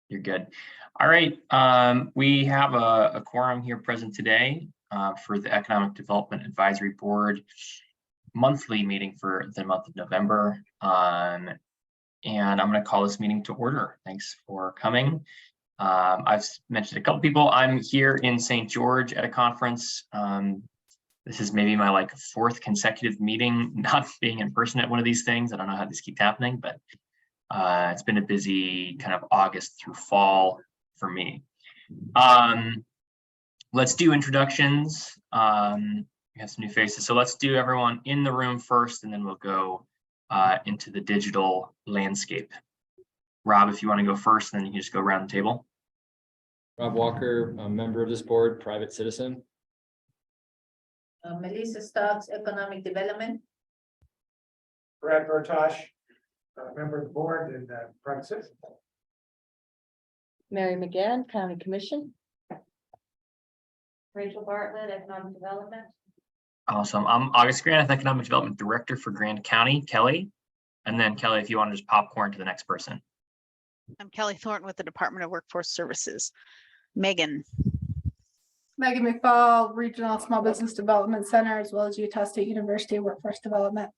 You're good. All right. We have a quorum here present today for the Economic Development Advisory Board monthly meeting for the month of November. And I'm going to call this meeting to order. Thanks for coming. I've mentioned a couple people. I'm here in St. George at a conference. This is maybe my fourth consecutive meeting not being in person at one of these things. I don't know how these keep happening, but it's been a busy kind of August through fall for me. Let's do introductions. We have some new faces. So let's do everyone in the room first, and then we'll go into the digital landscape. Rob, if you want to go first, then you can just go around the table. Rob Walker, a member of this board, private citizen. Melissa Stocks, Economic Development. Brad Bertosh, member of the board and private citizen. Mary McGann, County Commission. Rachel Bartlett, Economic Development. Awesome. I'm August Grant, Economic Development Director for Grand County. Kelly. And then Kelly, if you want to just popcorn to the next person. I'm Kelly Thornton with the Department of Workforce Services. Megan. Megan McFall, Regional Small Business Development Center, as well as Utah State University Workforce Development.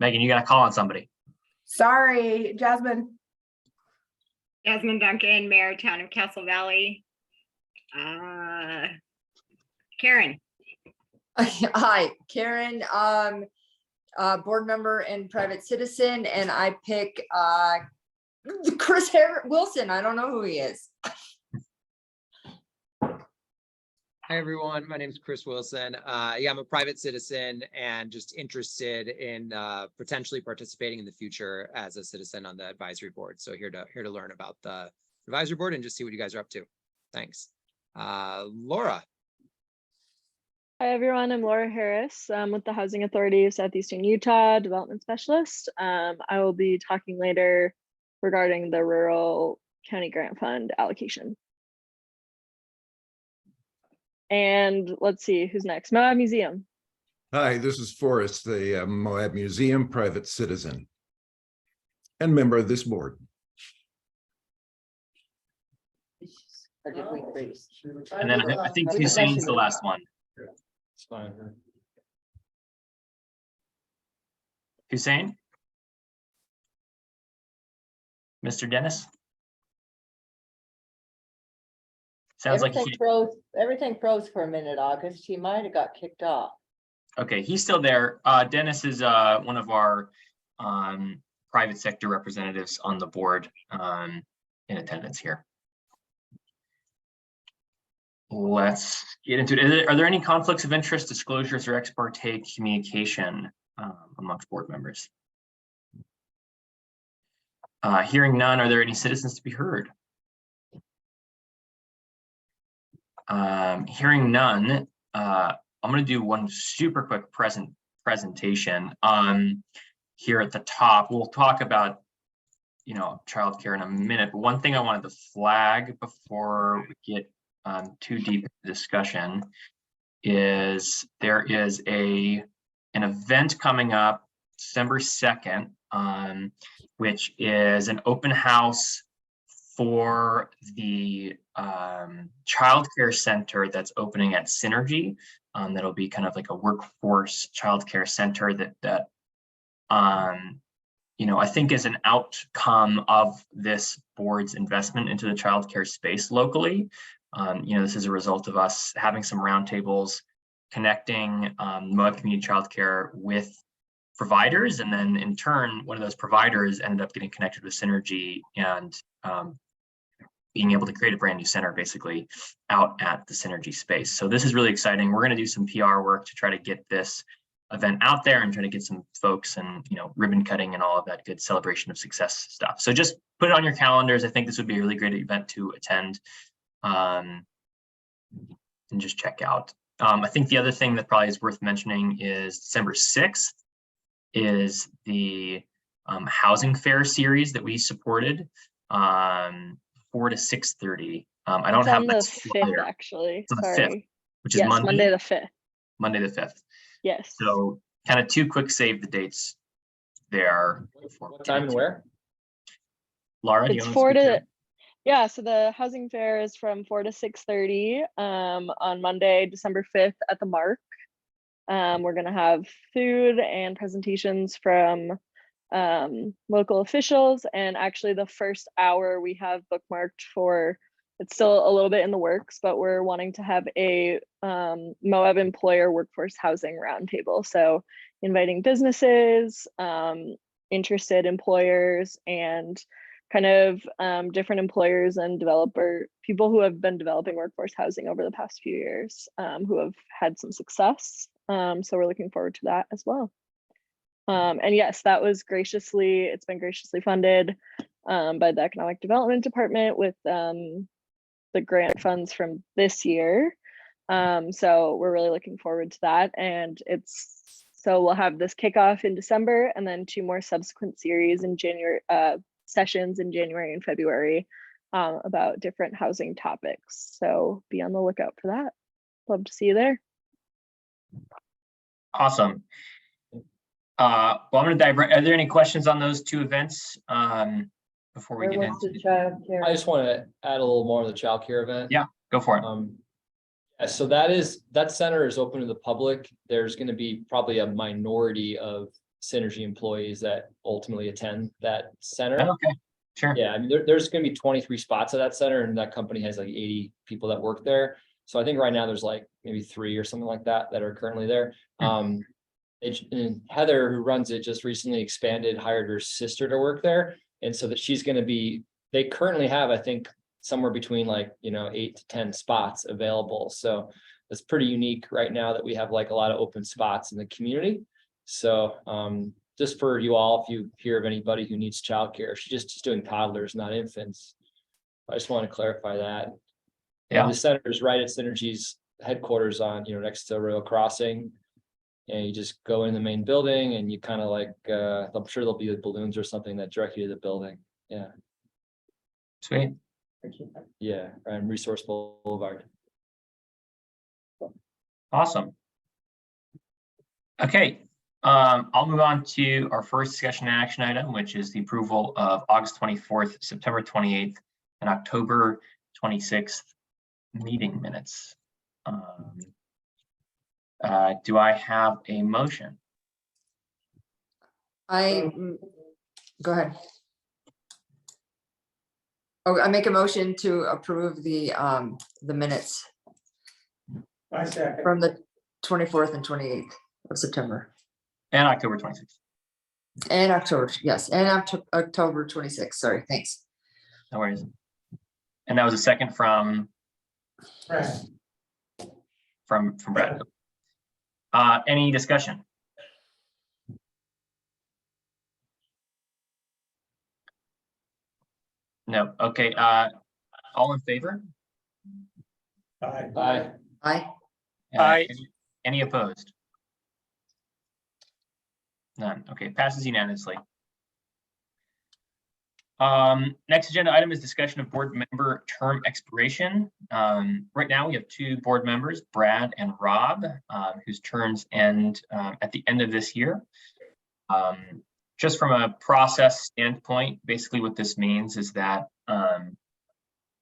Megan, you got to call on somebody. Sorry, Jasmine. Jasmine Duncan, Mayor, Town of Castle Valley. Karen. Hi, Karen, board member and private citizen, and I pick Chris Wilson. I don't know who he is. Hi, everyone. My name is Chris Wilson. Yeah, I'm a private citizen and just interested in potentially participating in the future as a citizen on the advisory board. So here to learn about the advisory board and just see what you guys are up to. Thanks. Laura. Hi, everyone. I'm Laura Harris. I'm with the Housing Authority of Southeastern Utah, Development Specialist. I will be talking later regarding the Rural County Grant Fund allocation. And let's see, who's next? Moab Museum. Hi, this is Forrest, the Moab Museum private citizen and member of this board. And then I think Hussein's the last one. It's fine. Hussein? Mr. Dennis? Sounds like Everything froze for a minute, August. He might have got kicked off. Okay, he's still there. Dennis is one of our private sector representatives on the board in attendance here. Let's get into it. Are there any conflicts of interest, disclosures, or ex parte communication amongst board members? Hearing none, are there any citizens to be heard? Hearing none, I'm going to do one super quick presentation here at the top. We'll talk about, childcare in a minute, but one thing I wanted to flag before we get too deep into discussion is there is an event coming up December 2nd, which is an open house for the childcare center that's opening at Synergy. That'll be kind of like a workforce childcare center that I think is an outcome of this board's investment into the childcare space locally. This is a result of us having some roundtables, connecting Moab Community Childcare with providers, and then in turn, one of those providers ended up getting connected with Synergy and being able to create a brand new center basically out at the Synergy space. So this is really exciting. We're going to do some PR work to try to get this event out there and try to get some folks and ribbon cutting and all of that good celebration of success stuff. So just put it on your calendars. I think this would be a really great event to attend and just check out. I think the other thing that probably is worth mentioning is December 6th is the housing fair series that we supported. 4 to 6:30. I don't have the 5th actually. It's on the Sorry. 5th, which is Monday. Monday the 5th. Monday the 5th. Yes. So kind of two quick save the dates there. What time and where? Laura, do you It's want 4 to speak to, yeah, so the housing fair is from 4 to 6:30 on Monday, December 5th at the Mark. We're gonna have food and presentations from local officials, and actually the first hour we have bookmarked for, it's still a little bit in the works, but we're wanting to have a Moab employer workforce housing roundtable. So inviting businesses, interested employers, and kind of different employers and people who have been developing workforce housing over the past few years, who have had some success. So we're looking forward to that as well. And yes, it's been graciously funded by the Economic Development Department with the grant funds from this year. So we're really looking forward to that. And so we'll have this kickoff in December, and then 2 more subsequent series in January, sessions in January and February about different housing topics. So be on the lookout for that. Love to see you there. Awesome. Well, I'm going to dive right. Are there any questions on those 2 events before we Where get was into? the childcare? I just want to add a little more on the childcare event. Yeah, go for it. Yeah, so that center is open to the public. There's going to be probably a minority of Synergy employees that ultimately attend that center. Okay, sure. Yeah, I mean, there's going to be 23 spots at that center, and that company has like 80 people that work there. So I think right now there's like maybe 3 or something like that are currently there. And Heather, who runs it, just recently hired her sister to work there. And so that she's going to be, they currently have, I think, somewhere between 8 to 10 spots available. So it's pretty unique right now that we have like a lot of open spots in the community. So just for you all, if you hear of anybody who needs childcare, she's just doing toddlers, not infants. I just want to clarify that. Yeah. And the center is right at Synergy's headquarters on, next to Royal Crossing. And you just go in the main building and you kind of I'm sure there'll be balloons or something that direct you to the building. Yeah. Sweet. Yeah. And Resource Boulevard. Awesome. Okay. I'll move on to our first discussion and action item, which is the approval of August 24th, September 28th, and October 26th meeting minutes. Do I have a motion? Go ahead. Oh, I make a motion to approve the minutes I second. from the 24th and 28th of September. And October 26th. And October, yes, and October 26th, sorry, thanks. No worries. And that was a second from Brad. from Brad. Any discussion? No. Okay. All in favor? Aye. Aye. Aye. Aye. Any opposed? None. Okay, passes unanimously. Next agenda item is discussion of board member term expiration. Right now we have 2 board members, Brad and Rob, whose terms end at the end of this year. Just from a process standpoint, basically what this means is that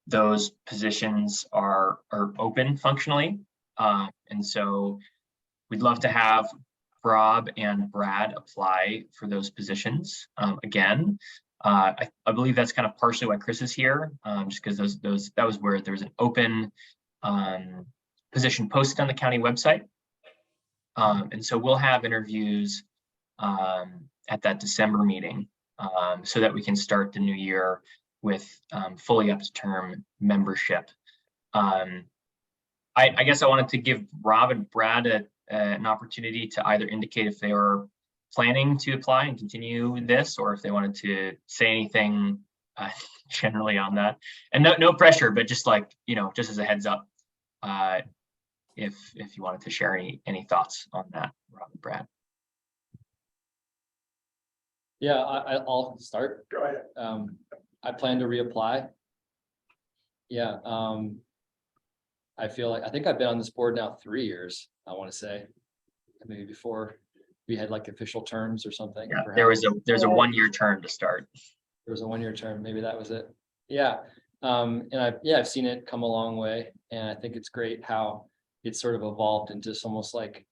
those positions are open functionally. And so we'd love to have Rob and Brad apply for those positions again. I believe that's kind of partially why Chris is here, just because that was where there was an open position posted on the county website. And so we'll have interviews at that December meeting so that we can start the new year with fully up to term membership. I guess I wanted to give Rob and Brad an opportunity to either indicate if they were planning to apply and continue this, or if they wanted to say anything generally on that. And no pressure, but just just as a heads up, if you wanted to share any thoughts on that, Rob and Brad. Yeah, I'll start. Go ahead. I plan to reapply. Yeah, I feel like, I think I've been on this board now 3 years, I want to say, maybe before we had like official terms or something. Yeah, perhaps. there's a 1-year term to start. There was a 1-year term, maybe that was it. Yeah, and I've seen it come a long way, and I think it's great how it's sort of evolved into almost like,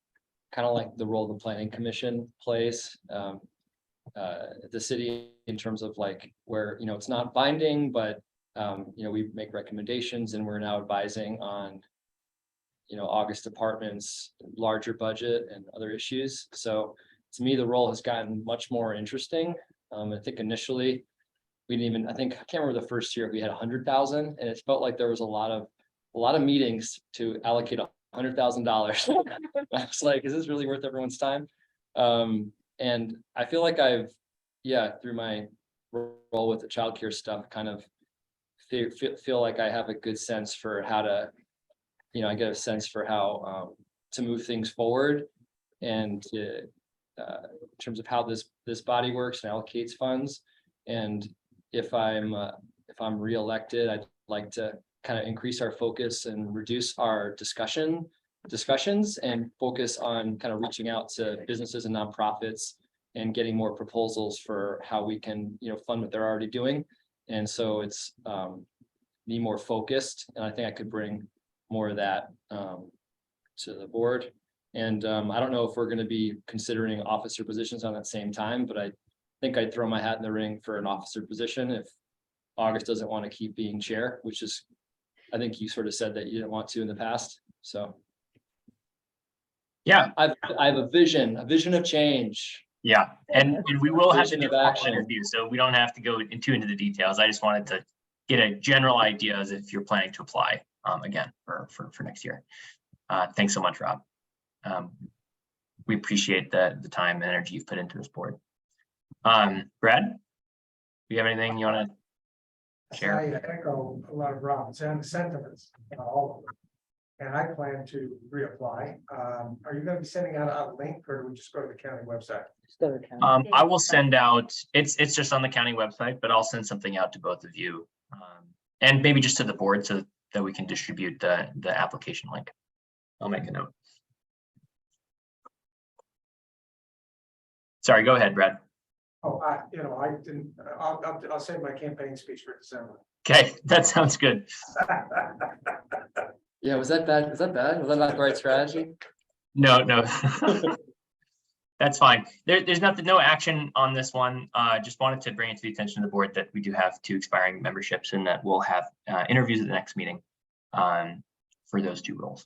kind of like the role the planning commission plays. The city in terms of like where, it's not binding, but we make recommendations, and we're now advising on August department's larger budget and other issues. So to me, the role has gotten much more interesting. I think initially we didn't even, I can't remember the first year we had 100,000, and it felt like there was a lot of meetings to allocate $100,000. I was like, is this really worth everyone's time? And I feel like through my role with the childcare stuff, kind of feel like I have a good sense for how to, I get a sense for how to move things forward, and to, in terms of how this body works and allocates funds. And if I'm reelected, I'd like to kind of increase our focus and reduce our discussions and focus on kind of reaching out to businesses and nonprofits and getting more proposals for how we can, fund what they're already doing. And so it's be more focused, and I think I could bring more of that to the board. And I don't know if we're going to be considering officer positions on that same time, but I think I'd throw my hat in the ring for an officer position if August doesn't want to keep being chair, which is, I think you sort of said that you didn't want to in the past. So Yeah, I have a vision of change. yeah, and we will have to Vision do of formal action. interviews, so we don't have to go into the details. I just wanted to get a general idea as if you're planning to apply again for next year. Thanks so much, Rob. We appreciate the time and energy you've put into this board. Brad, do you have anything you want to share? I echo a lot of Rob's sentiments, all of them. And I plan to reapply. Are you going to be sending out a link, or do we just go to the county website? I will send out, it's just on the county website, but I'll send something out to both of you. And maybe just to the board so that we can distribute the application link. I'll make a note. Sorry, go ahead, Brad. Oh, I didn't, I'll save my campaign speech for December. Okay, that sounds good. Yeah, was that bad? Was that not the right strategy? No. That's fine. There's no action on this one. Just wanted to bring it to the attention of the board that we do have 2 expiring memberships, and that we'll have interviews at the next meeting for those 2 roles.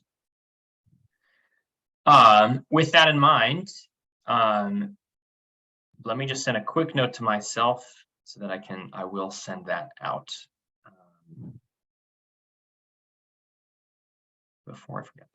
With that in mind, let me just send a quick note to myself so that I will send that out before I forget.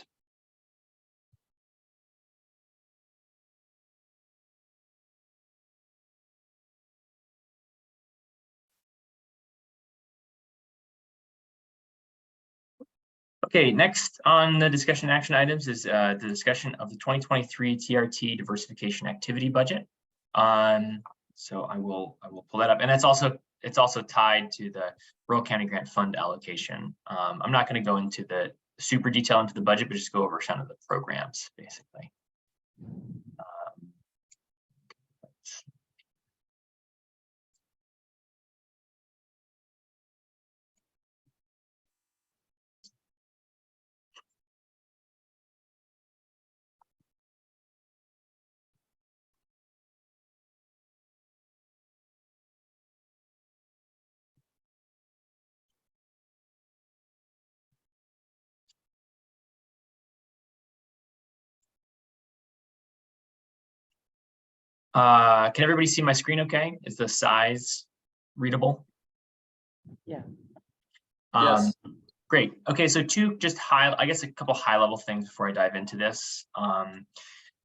Okay, next on the discussion action items is the discussion of the 2023 TRT diversification activity budget. So I will pull that up, and it's also tied to the Rural County Grant Fund allocation. I'm not going to go into the super detail into the budget, but just go over some of the programs basically. Can everybody see my screen okay? Is the size readable? Yeah. Yes. Great. Okay, so a couple high level things before I dive into this.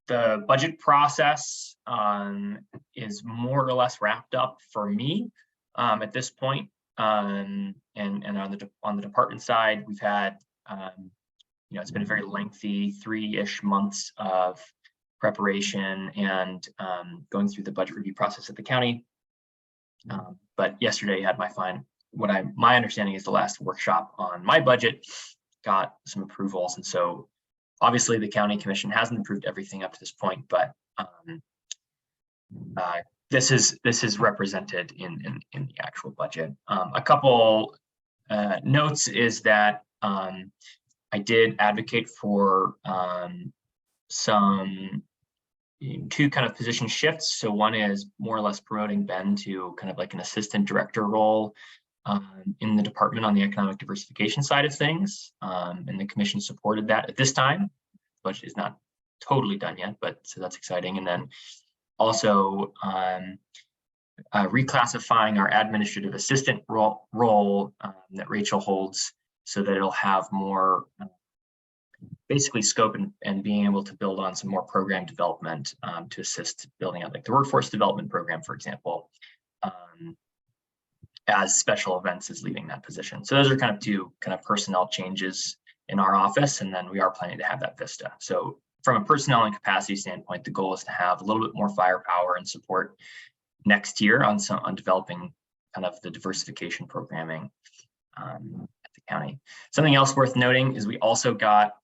The budget process is more or less wrapped up for me at this point. And on the department side, we've had it's been a very lengthy 3-ish months of preparation and going through the budget review process at the county. But yesterday I had my understanding is the last workshop on my budget got some approvals, and so Obviously, the county commission hasn't approved everything up to this point, but this is represented in the actual budget. A couple notes is that I did advocate for two kind of position shifts. So one is more or less promoting Ben to kind of like an assistant director role in the department on the economic diversification side of things. And the commission supported that at this time. The budget is not totally done yet, but so that's exciting. And then also reclassifying our administrative assistant role that Rachel holds so that it'll have more basically scope and being able to build on some more program development to assist building out like the workforce development program, for example, as special events is leaving that position. So those are kind of two kind of personnel changes in our office. And then we are planning to have that Vista. So from a personnel and capacity standpoint, the goal is to have a little bit more firepower and support next year on developing kind of the diversification programming at the county. Something else worth noting is we also got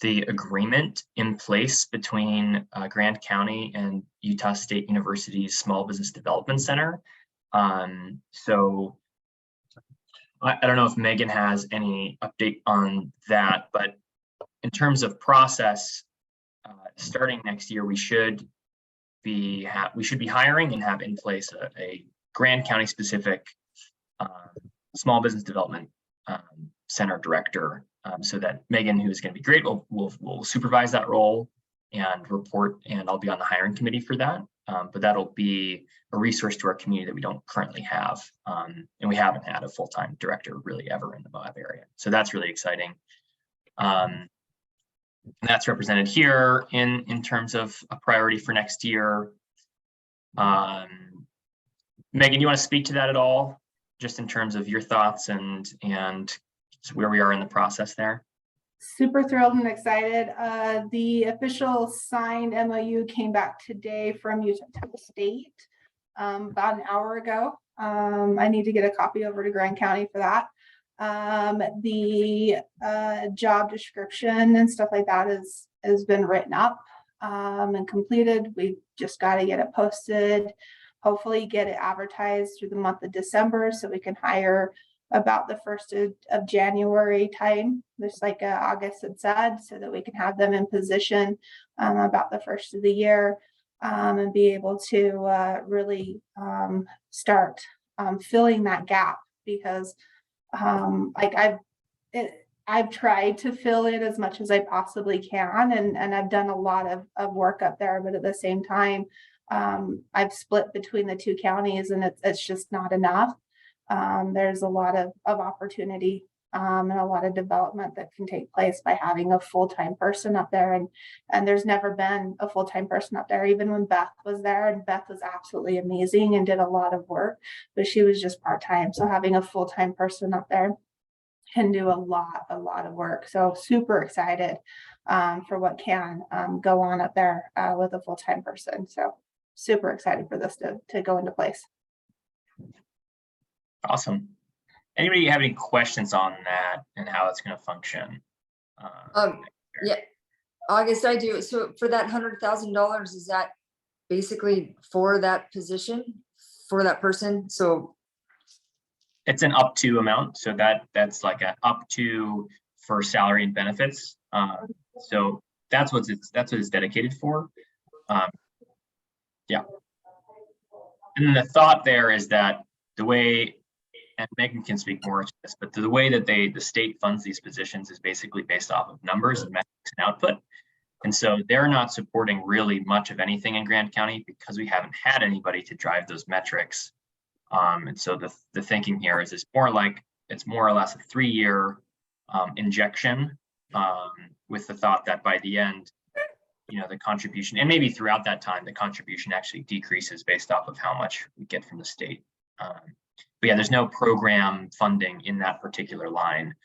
the agreement in place between Grand County and Utah State University's Small Business Development Center. So I don't know if Megan has any update on that, but in terms of process, starting next year, we should be hiring and have in place a Grand County specific small business development center director, so that Megan, who is going to be great, will supervise that role and report, and I'll be on the hiring committee for that. But that'll be a resource to our community that we don't currently have, and we haven't had a full-time director really ever in the Moab area. So that's really exciting. And that's represented here in terms of a priority for next year. Megan, do you want to speak to that at all, just in terms of your thoughts and where we are in the process there? Super thrilled and excited. The official signed MOU came back today from Utah State about an hour ago. I need to get a copy over to Grand County for that. The job description and stuff like that has been written up and completed. We've just got to get it posted, hopefully get it advertised through the month of December so we can hire about the 1st of January time, just like August had said, so that we can have them in position about the 1st of the year and be able to really start filling that gap, because like I've tried to fill it as much as I possibly can, and I've done a lot of work up there, but at the same time, I've split between the two counties, and it's just not enough. There's a lot of opportunity and a lot of development that can take place by having a full-time person up there, and there's never been a full-time person up there, even when Beth was there, and Beth was absolutely amazing and did a lot of work, but she was just part-time. So having a full-time person up there can do a lot of work. So super excited for what can go on up there with a full-time person. So super excited for this to go into place. Awesome. Anybody have any questions on that and how it's going to function? Yeah, August, I do. So for that $100,000, is that basically for that position, for that person? So it's an up to amount. So that's like an up to for salary and benefits. So that's what it's dedicated for. Yeah. And then the thought there is that the way, and Megan can speak more to this, but the way that the state funds these positions is basically based off of numbers and metrics and output. And so they're not supporting really much of anything in Grand County because we haven't had anybody to drive those metrics. And so the thinking here is it's more or less a 3-year injection with the thought that by the end, the contribution, and maybe throughout that time, the contribution actually decreases based off of how much we get from the state. But yeah, there's no program funding in that particular line.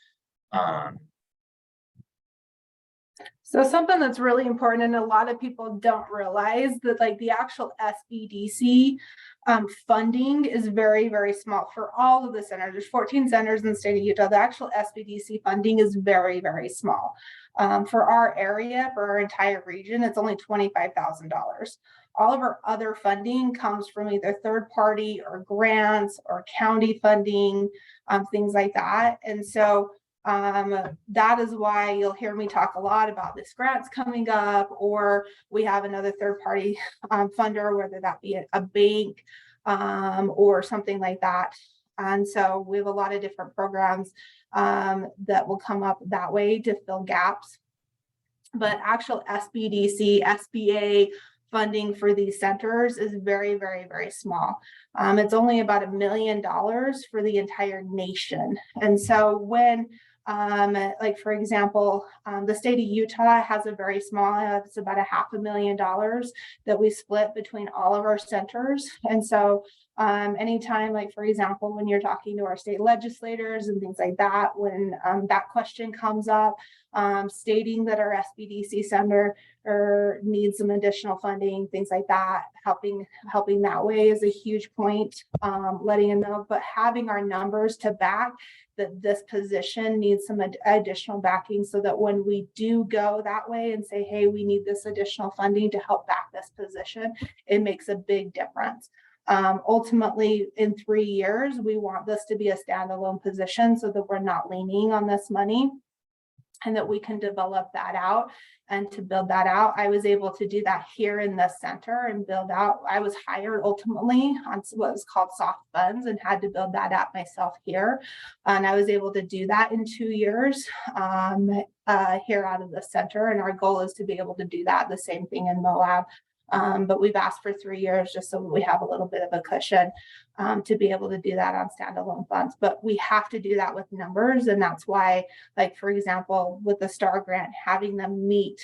So something that's really important, and a lot of people don't realize that, like, the actual SBDC Funding is very, very small for all of the centers. There's 14 centers in the state of Utah. The actual SBDC funding is very, very small. For our area, for our entire region, it's only $25,000. All of our other funding comes from either third party or grants or county funding, things like that. And so that is why you'll hear me talk a lot about this grants coming up, or we have another third party funder, whether that be a bank or something like that. And so we have a lot of different programs that will come up that way to fill gaps. But actual SBDC, SBA funding for these centers is very, very, very small. It's only about $1 million for the entire nation. And so when like for example, the state of Utah has a very small, it's about $500,000 that we split between all of our centers. And so anytime, like for example, when you're talking to our state legislators and things like that, when that question comes up, stating that our SBDC center needs some additional funding, things like that, helping that way is a huge point, letting them know, but having our numbers to back that this position needs some additional backing, so that when we do go that way and say, hey, we need this additional funding to help back this position, it makes a big difference. Ultimately, in 3 years, we want this to be a standalone position so that we're not leaning on this money, and that we can develop that out. And to build that out, I was able to do that here in the center and build out. I was hired ultimately on what was called soft funds and had to build that out myself here. And I was able to do that in 2 years here out of the center. And our goal is to be able to do that, the same thing in Moab. But we've asked for 3 years just so we have a little bit of a cushion to be able to do that on standalone funds. But we have to do that with numbers. And that's why, like, for example, with the STAR grant, having them meet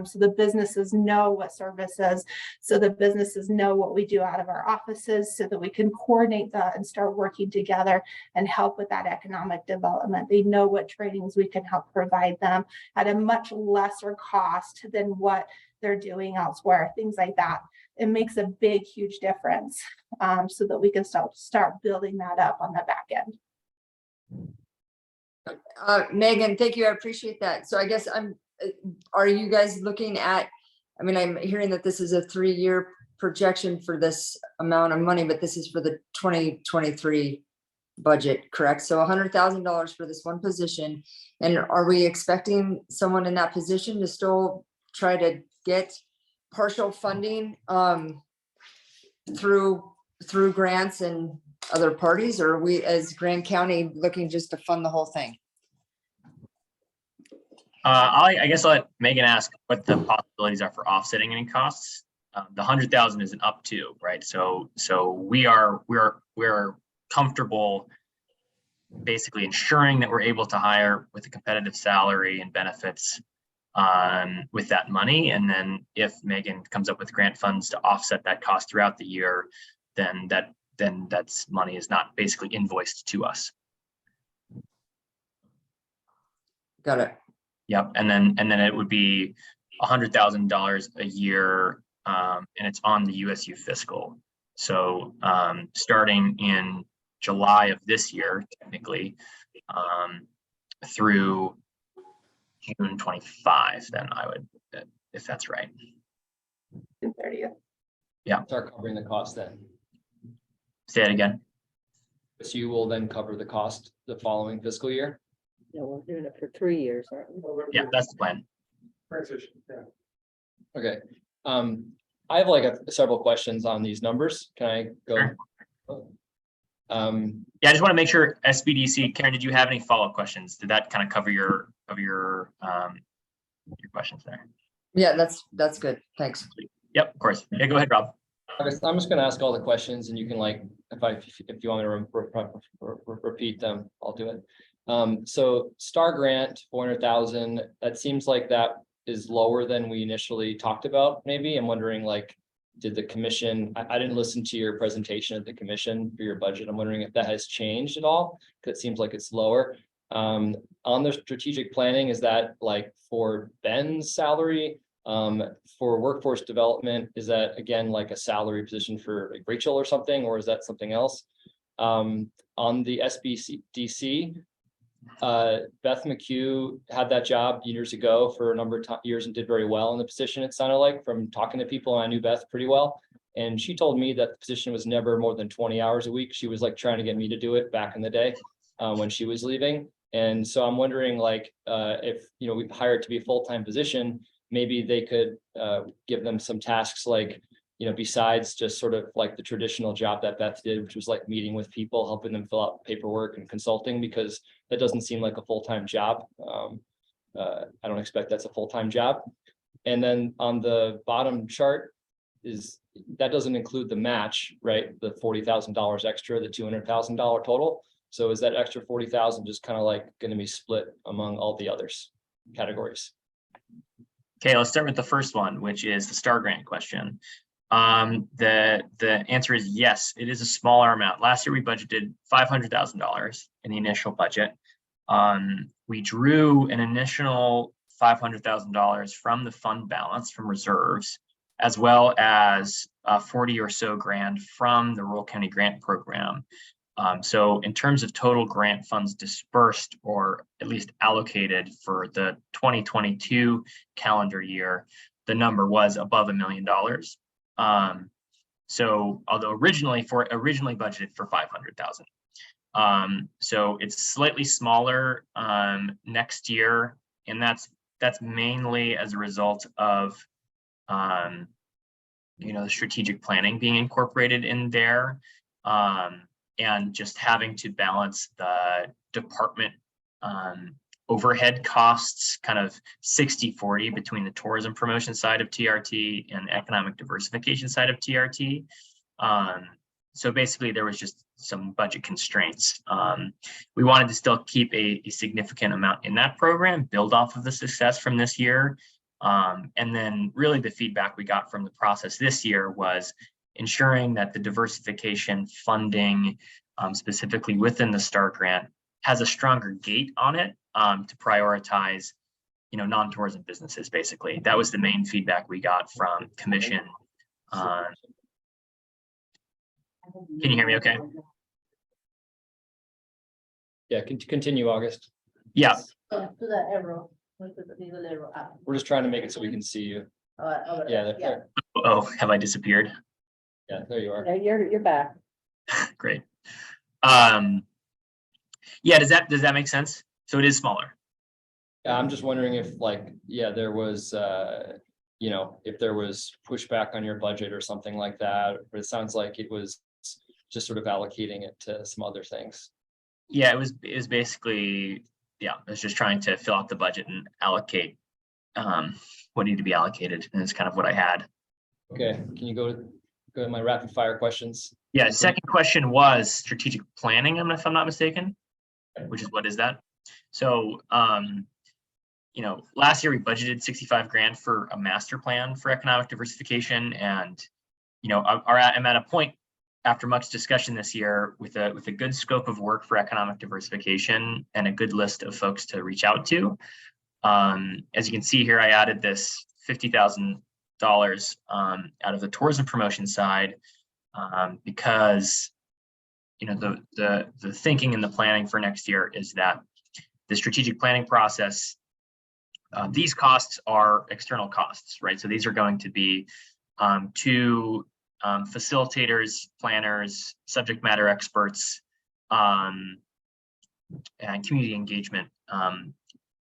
so the businesses know what services, so the businesses know what we do out of our offices, so that we can coordinate that and start working together and help with that economic development. They know what trainings we can help provide them at a much lesser cost than what they're doing elsewhere, things like that. It makes a big, huge difference so that we can start building that up on the back end. Megan, thank you. I appreciate that. So I guess are you guys looking at, I mean, I'm hearing that this is a 3-year projection for this amount of money, but this is for the 2023 budget, correct? So $100,000 for this one position. And are we expecting someone in that position to still try to get partial funding through grants and other parties, or are we as Grand County looking just to fund the whole thing? I guess I'll let Megan ask what the possibilities are for offsetting any costs. The 100,000 is an up to, right? So we're comfortable basically ensuring that we're able to hire with a competitive salary and benefits with that money. And then if Megan comes up with grant funds to offset that cost throughout the year, then that's money is not basically invoiced to us. Got it. Yep. And then it would be $100,000 a year, and it's on the USU fiscal. So starting in July of this year, technically, through June 25, then I would, if that's right. June 30th. Yeah. Start covering the cost then. Say it again. So you will then cover the cost the following fiscal year? No, we're doing it for 3 years, aren't we? Yeah, that's the plan. Transition, yeah. Okay. I have like several questions on these numbers. Can I go? Sure. Yeah, I just want to make sure SBDC, Karen, did you have any follow-up questions? Did that kind of cover your questions there? Yeah, that's good. Thanks. Yep, of course. Yeah, go ahead, Rob. Okay, so I'm just gonna ask all the questions and you can like, if you want me to repeat them, I'll do it. So STAR grant, 400,000, that seems like that is lower than we initially talked about, maybe. I'm wondering, like, did the commission, I didn't listen to your presentation at the commission for your budget. I'm wondering if that has changed at all, because it seems like it's lower. On the strategic planning, is that like for Ben's salary? For workforce development, is that again like a salary position for like Rachel or something, or is that something else? On the SBDC, Beth McHugh had that job years ago for a number of years and did very well in the position, it sounded like, from talking to people. I knew Beth pretty well. And she told me that the position was never more than 20 hours a week. She was like trying to get me to do it back in the day when she was leaving. And so I'm wondering, like, if, you know, we hire it to be a full-time position, maybe they could give them some tasks like, you know, besides just sort of like the traditional job that Beth did, which was like meeting with people, helping them fill out paperwork and consulting, because that doesn't seem like a full-time job. I don't expect that's a full-time job. And then on the bottom chart that doesn't include the match, right? The $40,000 extra, the $200,000 total. So is that extra 40,000 just kind of like going to be split among all the others categories? Okay, let's start with the first one, which is the STAR grant question. The answer is yes, it is a smaller amount. Last year we budgeted $500,000 in the initial budget. We drew an initial $500,000 from the fund balance from reserves, as well as 40 or so grand from the Rural County Grant Program. So in terms of total grant funds dispersed or at least allocated for the 2022 calendar year, the number was above $1 million. So although originally budgeted for 500,000. So it's slightly smaller next year, and that's mainly as a result of you know, the strategic planning being incorporated in there, and just having to balance the department overhead costs kind of 60-40 between the tourism promotion side of TRT and economic diversification side of TRT. So basically there was just some budget constraints. We wanted to still keep a significant amount in that program, build off of the success from this year. And then really the feedback we got from the process this year was ensuring that the diversification funding, specifically within the STAR grant, has a stronger gate on it to prioritize, you know, non-tourism businesses. Basically, that was the main feedback we got from commission. Can you hear me? Okay. Yeah, continue, August. Yeah. To the arrow, to the little arrow up. We're just trying to make it so we can see you. Yeah, there. Oh, have I disappeared? Yeah, there you are. You're back. Great. Yeah, does that make sense? So it is smaller. Yeah, I'm just wondering if, like, yeah, there was you know, if there was pushback on your budget or something like that, but it sounds like it was just sort of allocating it to some other things. Yeah, it was basically, yeah, I was just trying to fill out the budget and allocate what needed to be allocated, and it's kind of what I had. Okay, can you go to my rapid fire questions? Yeah, second question was strategic planning, if I'm not mistaken, which is, what is that? So, you know, last year we budgeted 65 grand for a master plan for economic diversification. And, you know, I'm at a point after much discussion this year with a good scope of work for economic diversification and a good list of folks to reach out to. As you can see here, I added this $50,000 out of the tourism promotion side, because, you know, the thinking and the planning for next year is that the strategic planning process, these costs are external costs, right? So these are going to be to facilitators, planners, subject matter experts, and community engagement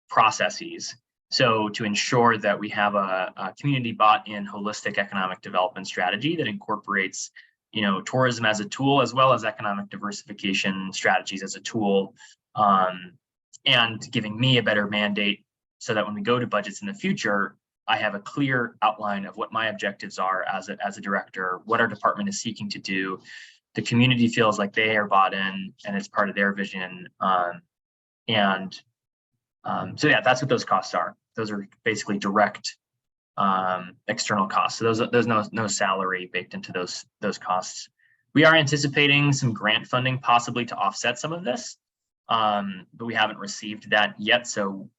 processes. So to ensure that we have a community bought-in holistic economic development strategy that incorporates, you know, tourism as a tool, as well as economic diversification strategies as a tool, and giving me a better mandate so that when we go to budgets in the future, I have a clear outline of what my objectives are as a director, what our department is seeking to do. The community feels like they are bought in and it's part of their vision. So yeah, that's what those costs are. Those are basically direct external costs. So there's no salary baked into those costs. We are anticipating some grant funding possibly to offset some of this, but we haven't received that yet. So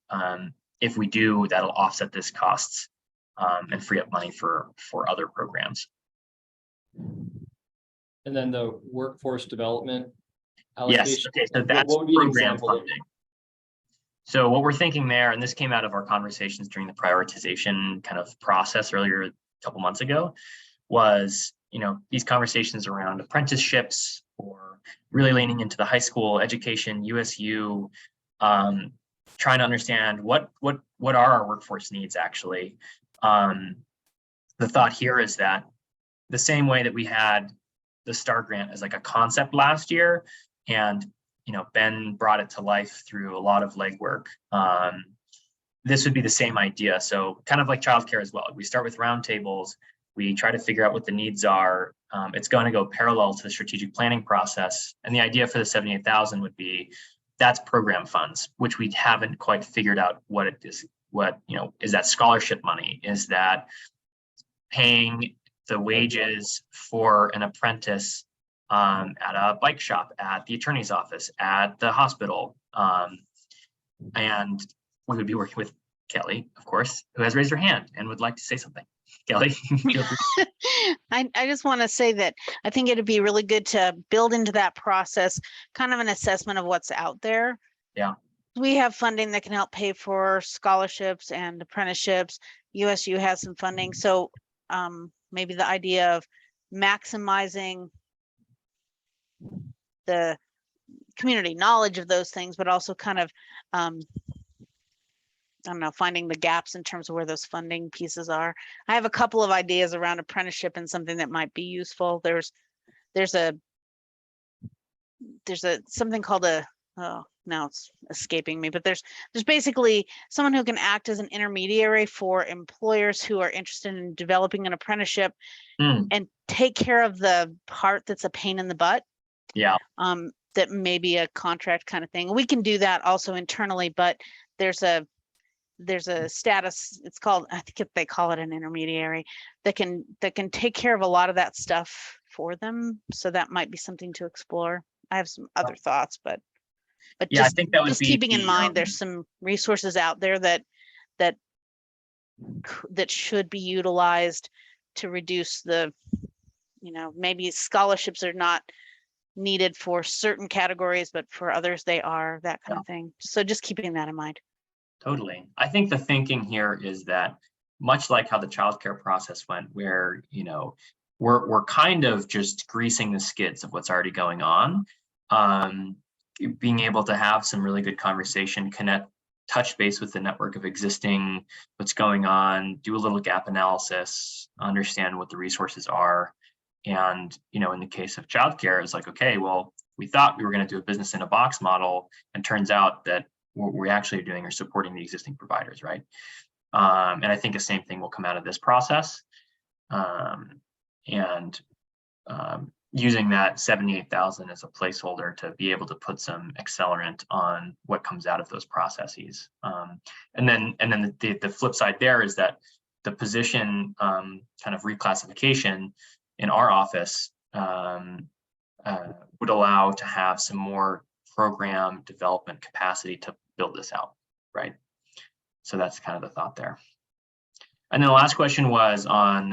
if we do, that'll offset this costs. and free up money for other programs. And then the workforce development Yes, allocation. okay, so that's What would be an program example of- funding. So what we're thinking there, and this came out of our conversations during the prioritization kind of process earlier a couple months ago, was, you know, these conversations around apprenticeships or really leaning into the high school education, USU, trying to understand what are our workforce needs actually. The thought here is that the same way that we had the STAR grant as like a concept last year, and you know, Ben brought it to life through a lot of legwork. This would be the same idea. So kind of like childcare as well. We start with roundtables. We try to figure out what the needs are. It's going to go parallel to the strategic planning process. And the idea for the 78,000 would be that's program funds, which we haven't quite figured out what it is. What, you know, is that scholarship money? Is that paying the wages for an apprentice at a bike shop, at the attorney's office, at the hospital? And we would be working with Kelly, of course, who has raised her hand and would like to say something. Kelly, feel free. I just want to say that I think it'd be really good to build into that process kind of an assessment of what's out there. Yeah. We have funding that can help pay for scholarships and apprenticeships. USU has some funding. So maybe the idea of maximizing the community knowledge of those things, but also kind of, I don't know, finding the gaps in terms of where those funding pieces are. I have a couple of ideas around apprenticeship and something that might be useful. There's something called oh, now it's escaping me, but there's basically someone who can act as an intermediary for employers who are interested in developing an apprenticeship and take care of the part that's a pain in the butt. Yeah. That may be a contract kind of thing. We can do that also internally, but there's a status, it's called, I think they call it an intermediary, that can take care of a lot of that stuff for them. So that might be something to explore. I have some other thoughts, but yeah, just, I think that would just be keeping in mind there's some resources out there that should be utilized to reduce the, you know, maybe scholarships are not needed for certain categories, but for others they are, that kind of thing. So just keeping that in mind. Totally. I think the thinking here is that much like how the childcare process went, where, you know, we're kind of just greasing the skids of what's already going on. Being able to have some really good conversation, touch base with the network of existing, what's going on, do a little gap analysis, understand what the resources are. And, you know, in the case of childcare, it's like, okay, well, we thought we were going to do a business in a box model, and turns out that what we actually are doing are supporting the existing providers, right? And I think the same thing will come out of this process. Using that 78,000 as a placeholder to be able to put some accelerant on what comes out of those processes. And then the flip side there is that the position kind of reclassification in our office would allow to have some more program development capacity to build this out, right? So that's kind of the thought there. And then the last question was on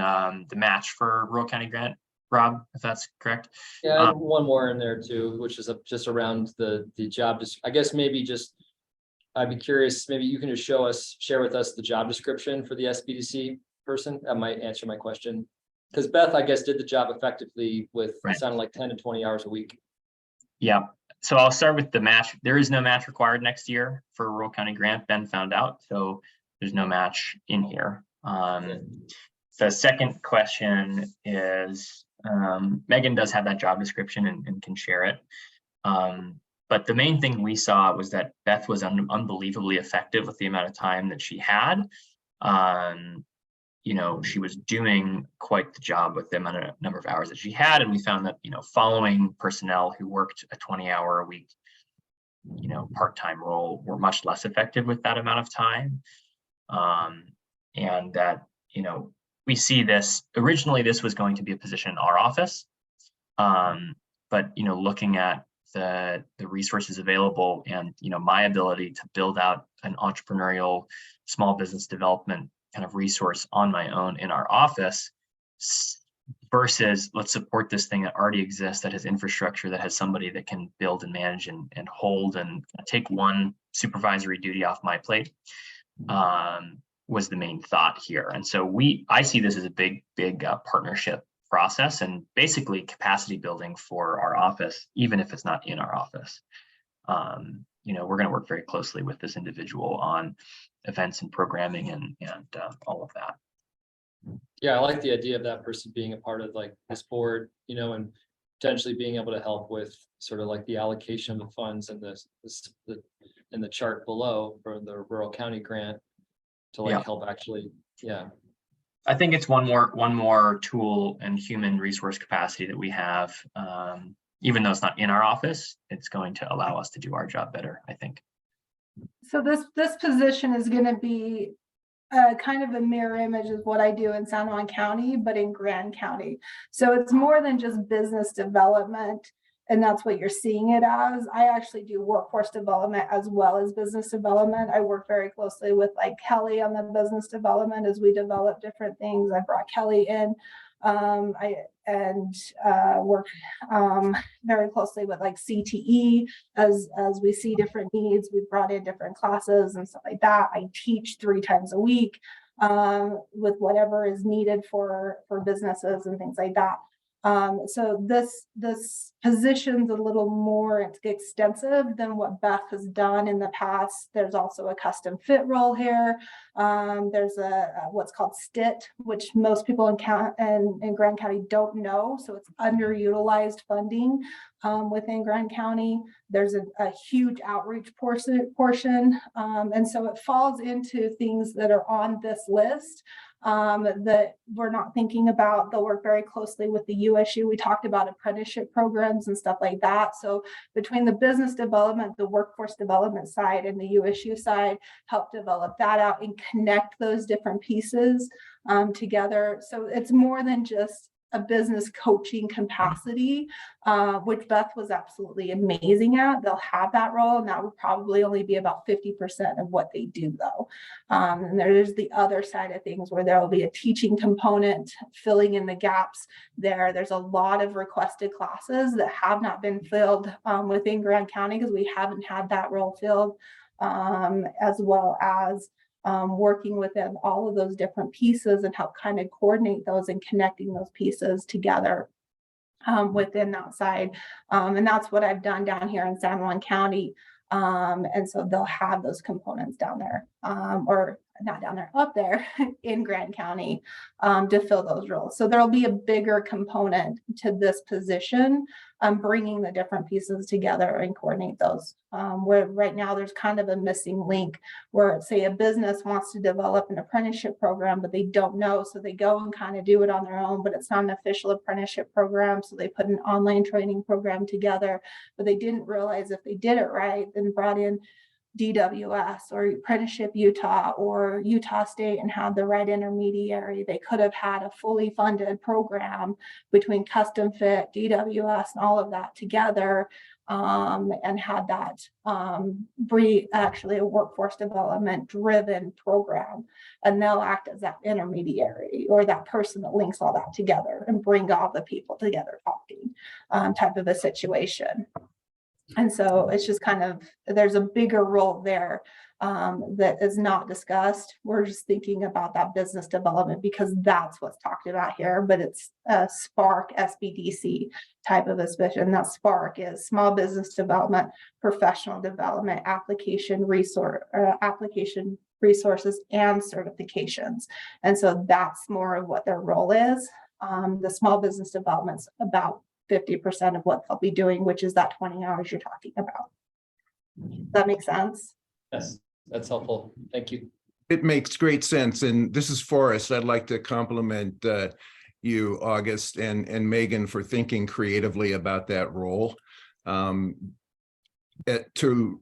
the match for rural county grant, Rob, if that's correct. Yeah, I have one more in there too, which is just around the job. I guess maybe just, I'd be curious, maybe you can just share with us the job description for the SBDC person. That might answer my question. Because Beth, I guess, did the job effectively with, it sounded like 10 to 20 hours a week. Yeah. So I'll start with the match. There is no match required next year for a rural county grant. Ben found out, so there's no match in here. The second question is, Megan does have that job description and can share it. But the main thing we saw was that Beth was unbelievably effective with the amount of time that she had. You know, she was doing quite the job with the amount of number of hours that she had. And we found that, you know, following personnel who worked a 20-hour a week, you know, part-time role were much less effective with that amount of time. And that, you know, we see this, originally this was going to be a position in our office. But, you know, looking at the resources available and, you know, my ability to build out an entrepreneurial small business development kind of resource on my own in our office versus let's support this thing that already exists, that has infrastructure, that has somebody that can build and manage and hold and take one supervisory duty off my plate, was the main thought here. And so I see this as a big partnership process and basically capacity building for our office, even if it's not in our office. We're going to work very closely with this individual on events and programming and all of that. Yeah, I like the idea of that person being a part of like this board, and potentially being able to help with sort of like the allocation of the funds and the chart below for the rural county grant to like help actually, I think it's one more tool and human resource capacity that we have. Even though it's not in our office, it's going to allow us to do our job better, I think. So this position is going to be kind of a mirror image of what I do in San Juan County, but in Grand County. So it's more than just business development, and that's what you're seeing it as. I actually do workforce development as well as business development. I work very closely with like Kelly on the business development as we develop different things. I brought Kelly in. Work very closely with like CTE as we see different needs. We've brought in different classes and stuff like that. I teach 3 times a week with whatever is needed for businesses and things like that. So this position's a little more extensive than what Beth has done in the past. There's also a custom fit role here. There's what's called STIT, which most people in Grand County don't know. So it's underutilized funding within Grand County. There's a huge outreach portion. And so it falls into things that are on this list that we're not thinking about. They'll work very closely with the USU. We talked about apprenticeship programs and stuff like that. So between the business development, the workforce development side, and the USU side, help develop that out and connect those different pieces together. So it's more than just a business coaching capacity, which Beth was absolutely amazing at. They'll have that role, and that would probably only be about 50% of what they do, though. And there's the other side of things where there will be a teaching component, filling in the gaps there. There's a lot of requested classes that have not been filled within Grand County because we haven't had that role filled, as well as working within all of those different pieces and help kind of coordinate those and connecting those pieces together within that side. And that's what I've done down here in San Juan County. And so they'll have those components down there, or not down there, up there in Grand County to fill those roles. So there'll be a bigger component to this position, bringing the different pieces together and coordinate those. Where right now there's kind of a missing link where, say, a business wants to develop an apprenticeship program, but they don't know. So they go and kind of do it on their own, but it's not an official apprenticeship program. So they put an online training program together, but they didn't realize if they did it right, then brought in DWS or Apprenticeship Utah or Utah State and had the right intermediary, they could have had a fully funded program between Custom Fit, DWS, and all of that together, and had that actually a workforce development driven program. And they'll act as that intermediary or that person that links all that together and bring all the people together talking type of a situation. And so it's just kind of, there's a bigger role there that is not discussed. We're just thinking about that business development because that's what's talked about here, but it's a Spark SBDC type of a position. That Spark is small business development, professional development, application resources and certifications. And so that's more of what their role is. The small business development's about 50% of what they'll be doing, which is that 20 hours you're talking about. Does that make sense? Yes, that's helpful. Thank you. It makes great sense. And this is Forrest. I'd like to compliment you, August, and Megan for thinking creatively about that role. To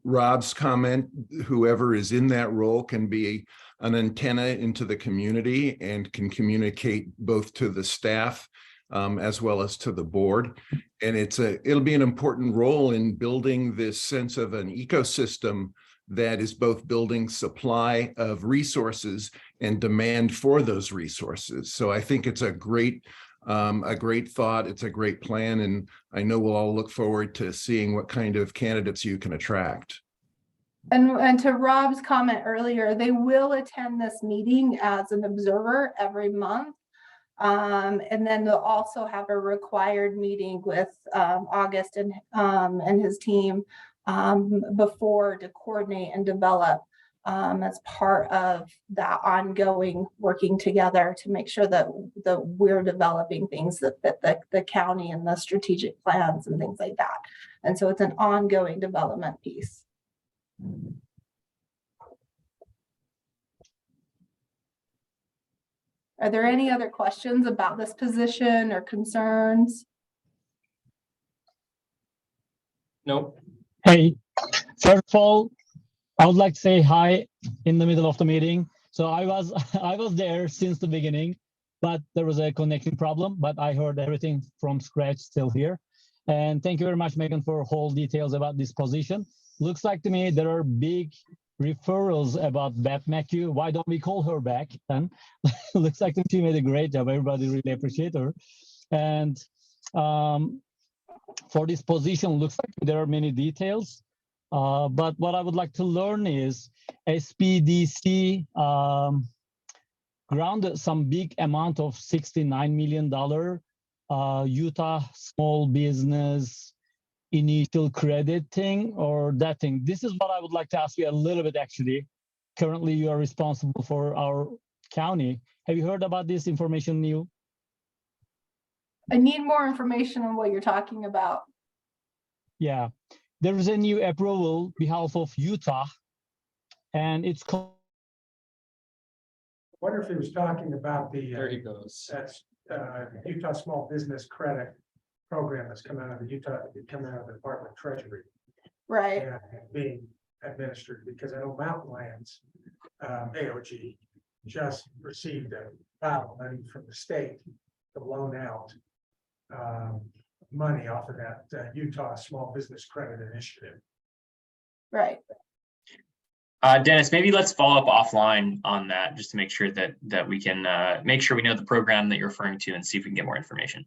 Rob's comment, whoever is in that role can be an antenna into the community and can communicate both to the staff as well as to the board. And it'll be an important role in building this sense of an ecosystem that is both building supply of resources and demand for those resources. So I think it's a great thought. It's a great plan. And I know we'll all look forward to seeing what kind of candidates you can attract. And to Rob's comment earlier, they will attend this meeting as an observer every month. And then they'll also have a required meeting with August and his team before to coordinate and develop as part of that ongoing working together to make sure that we're developing things that fit the county and the strategic plans and things like that. And so it's an ongoing development piece. Are there any other questions about this position or concerns? Nope. Hey, first of all, I would like to say hi in the middle of the meeting. So I was there since the beginning, but there was a connecting problem, but I heard everything from scratch still here. And thank you very much, Megan, for whole details about this position. Looks like to me there are big referrals about Beth McHugh. Why don't we call her back then? Looks like she made a great job. Everybody really appreciate her. And for this position, looks like there are many details. But what I would like to learn is SPDC grounded some big amount of $69 million Utah small business initial credit thing or that thing. This is what I would like to ask you a little bit actually. Currently, you are responsible for our county. Have you heard about this information, Neil? I need more information on what you're talking about. Yeah, there is a new approval on behalf of Utah, and it's called. I wonder if he was talking about There he goes. that's Utah Small Business Credit Program that's come out of the Department of Treasury. Right. And being administered, because I know Mountain Lands, AOG, just received a pile of money from the state to loan out money off of that Utah Small Business Credit Initiative. Right. Dennis, maybe let's follow up offline on that just to make sure that we can make sure we know the program that you're referring to and see if we can get more information.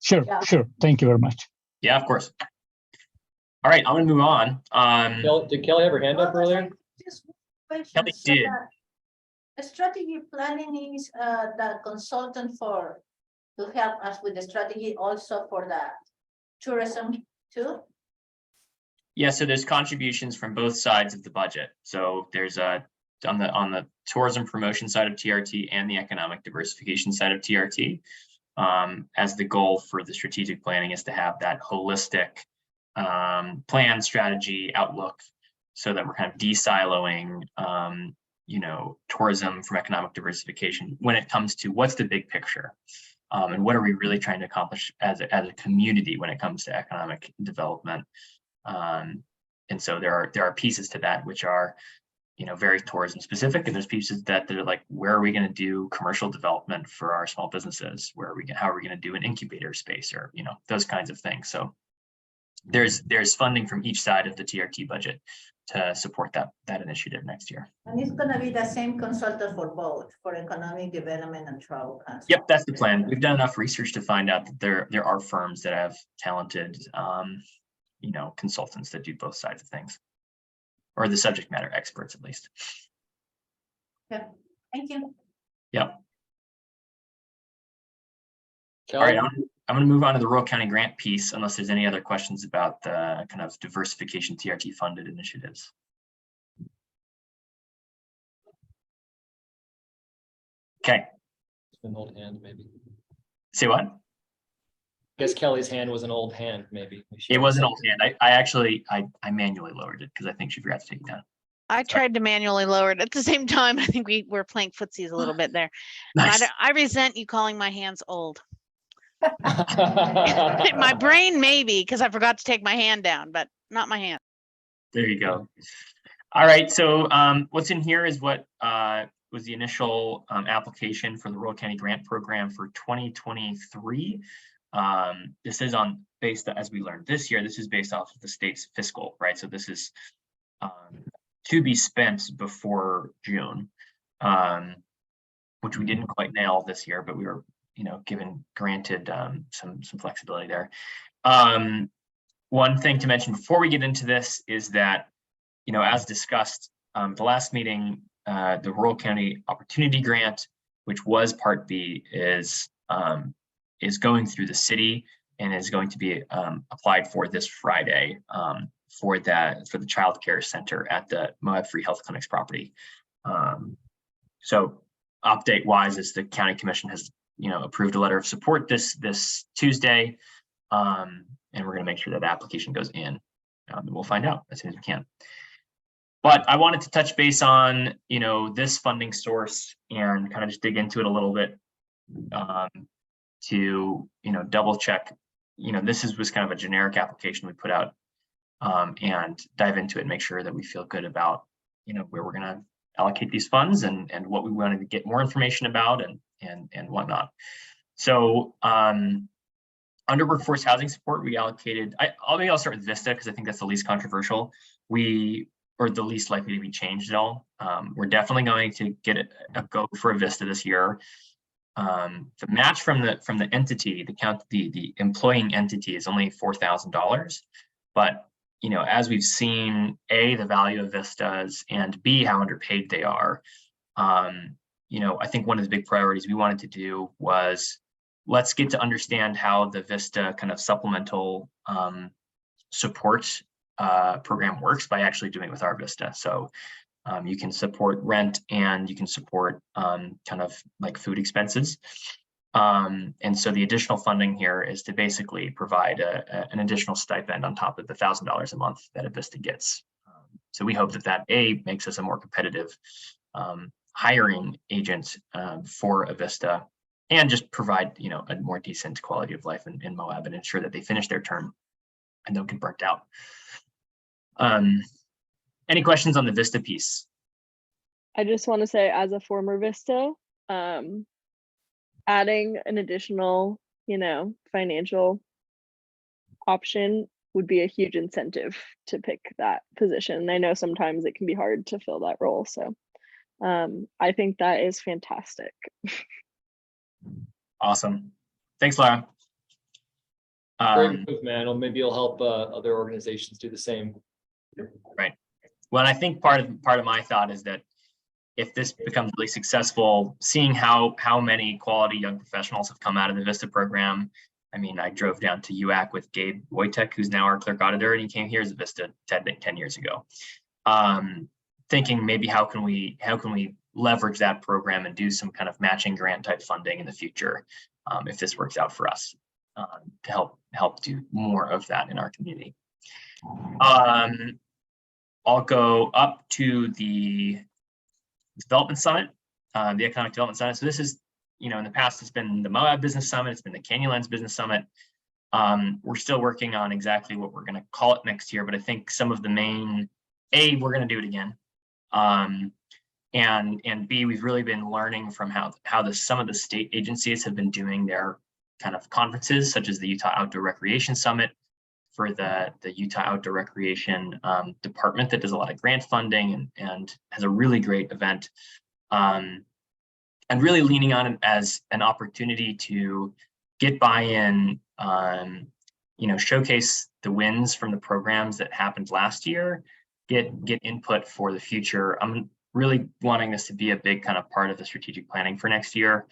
Sure, Yeah. sure. Thank you very much. Yeah, of course. All right, I'm gonna move on. Did Kelly have her hand up earlier? Just one question. Kelly did. The strategy planning is the consultant to help us with the strategy also for the tourism too? Yeah, so there's contributions from both sides of the budget. So there's on the tourism promotion side of TRT and the economic diversification side of TRT. As the goal for the strategic planning is to have that holistic plan, strategy, outlook, so that we're kind of de-siloing, tourism from economic diversification when it comes to what's the big picture, and what are we really trying to accomplish as a community when it comes to economic development. And so there are pieces to that which are very tourism specific, and there's pieces that they're like, where are we going to do commercial development for our small businesses? How are we going to do an incubator space, or those kinds of things. So there's funding from each side of the TRT budget to support that initiative next year. And it's gonna be the same consultant for both, for economic development and travel council. Yep, that's the plan. We've done enough research to find out that there are firms that have talented consultants that do both sides of things, or the subject matter experts at least. Okay, thank you. Yep. Kelly? All right, I'm going to move on to the rural county grant piece, unless there's any other questions about the kind of diversification TRT funded initiatives. Okay. It's an old hand, maybe. Say what? I guess Kelly's hand was an old hand, maybe. It was an old hand. I manually lowered it because I think she forgot to take it down. I tried to manually lower it at the same time. I think we were playing footsies a little bit there. Nice. I resent you calling my hands old. My brain maybe, because I forgot to take my hand down, but not my hand. There you go. All right, so what's in here is what was the initial application for the Rural County Grant Program for 2023. This is based, as we learned this year, this is based off of the state's fiscal, right? So this is to be spent before June. which we didn't quite nail this year, but we were, granted some flexibility there. One thing to mention before we get into this is that, as discussed, the last meeting, the Rural County Opportunity Grant, which was Part B, is going through the city and is going to be applied for this Friday for the child care center at the Moab Free Health Clinics property. So update wise is the county commission has approved a letter of support this Tuesday, and we're going to make sure that the application goes in. We'll find out as soon as we can. But I wanted to touch base on this funding source and kind of just dig into it a little bit to double check. This was kind of a generic application we put out, and dive into it and make sure that we feel good about where we're going to allocate these funds and what we wanted to get more information about and whatnot. So under workforce housing support, we allocated, I'll start with Vista because I think that's the least controversial. Or the least likely to be changed at all. We're definitely going to get a go for a Vista this year. The match from the entity, the employing entity is only $4,000, but as we've seen, A, the value of Vistas, and B, how underpaid they are. I think one of the big priorities we wanted to do was let's get to understand how the Vista kind of supplemental support program works by actually doing it with our Vista. So you can support rent and you can support kind of like food expenses. And so the additional funding here is to basically provide an additional stipend on top of the $1,000 a month that a Vista gets. So we hope that A, makes us a more competitive hiring agent for a Vista, and just provide a more decent quality of life in Moab and ensure that they finish their term and don't get burnt out. Any questions on the Vista piece? I just want to say, as a former Vista, adding an additional, financial option would be a huge incentive to pick that position. I know sometimes it can be hard to fill that role. So I think that is fantastic. Awesome. Thanks, Laura. Great move, man. Maybe you'll help other organizations do the same. Right. Well, I think part of my thought is that if this becomes really successful, seeing how many quality young professionals have come out of the Vista program. I mean, I drove down to UAC with Gabe Wojtek, who's now our clerk auditor, and he came here as a Vista 10 years ago. Thinking maybe how can we leverage that program and do some kind of matching grant type funding in the future if this works out for us to help do more of that in our community. I'll go up to the Development Summit, the Economic Development Summit. So this is, in the past, it's been the Moab Business Summit, it's been the Canyonlands Business Summit. We're still working on exactly what we're going to call it next year, but I think some of the main, A, we're going to do it again. And B, we've really been learning from how some of the state agencies have been doing their kind of conferences, such as the Utah Outdoor Recreation Summit for the Utah Outdoor Recreation Department that does a lot of grant funding and has a really great event. And really leaning on it as an opportunity to get buy-in, showcase the wins from the programs that happened last year, get input for the future. I'm really wanting this to be a big kind of part of the strategic planning for next year.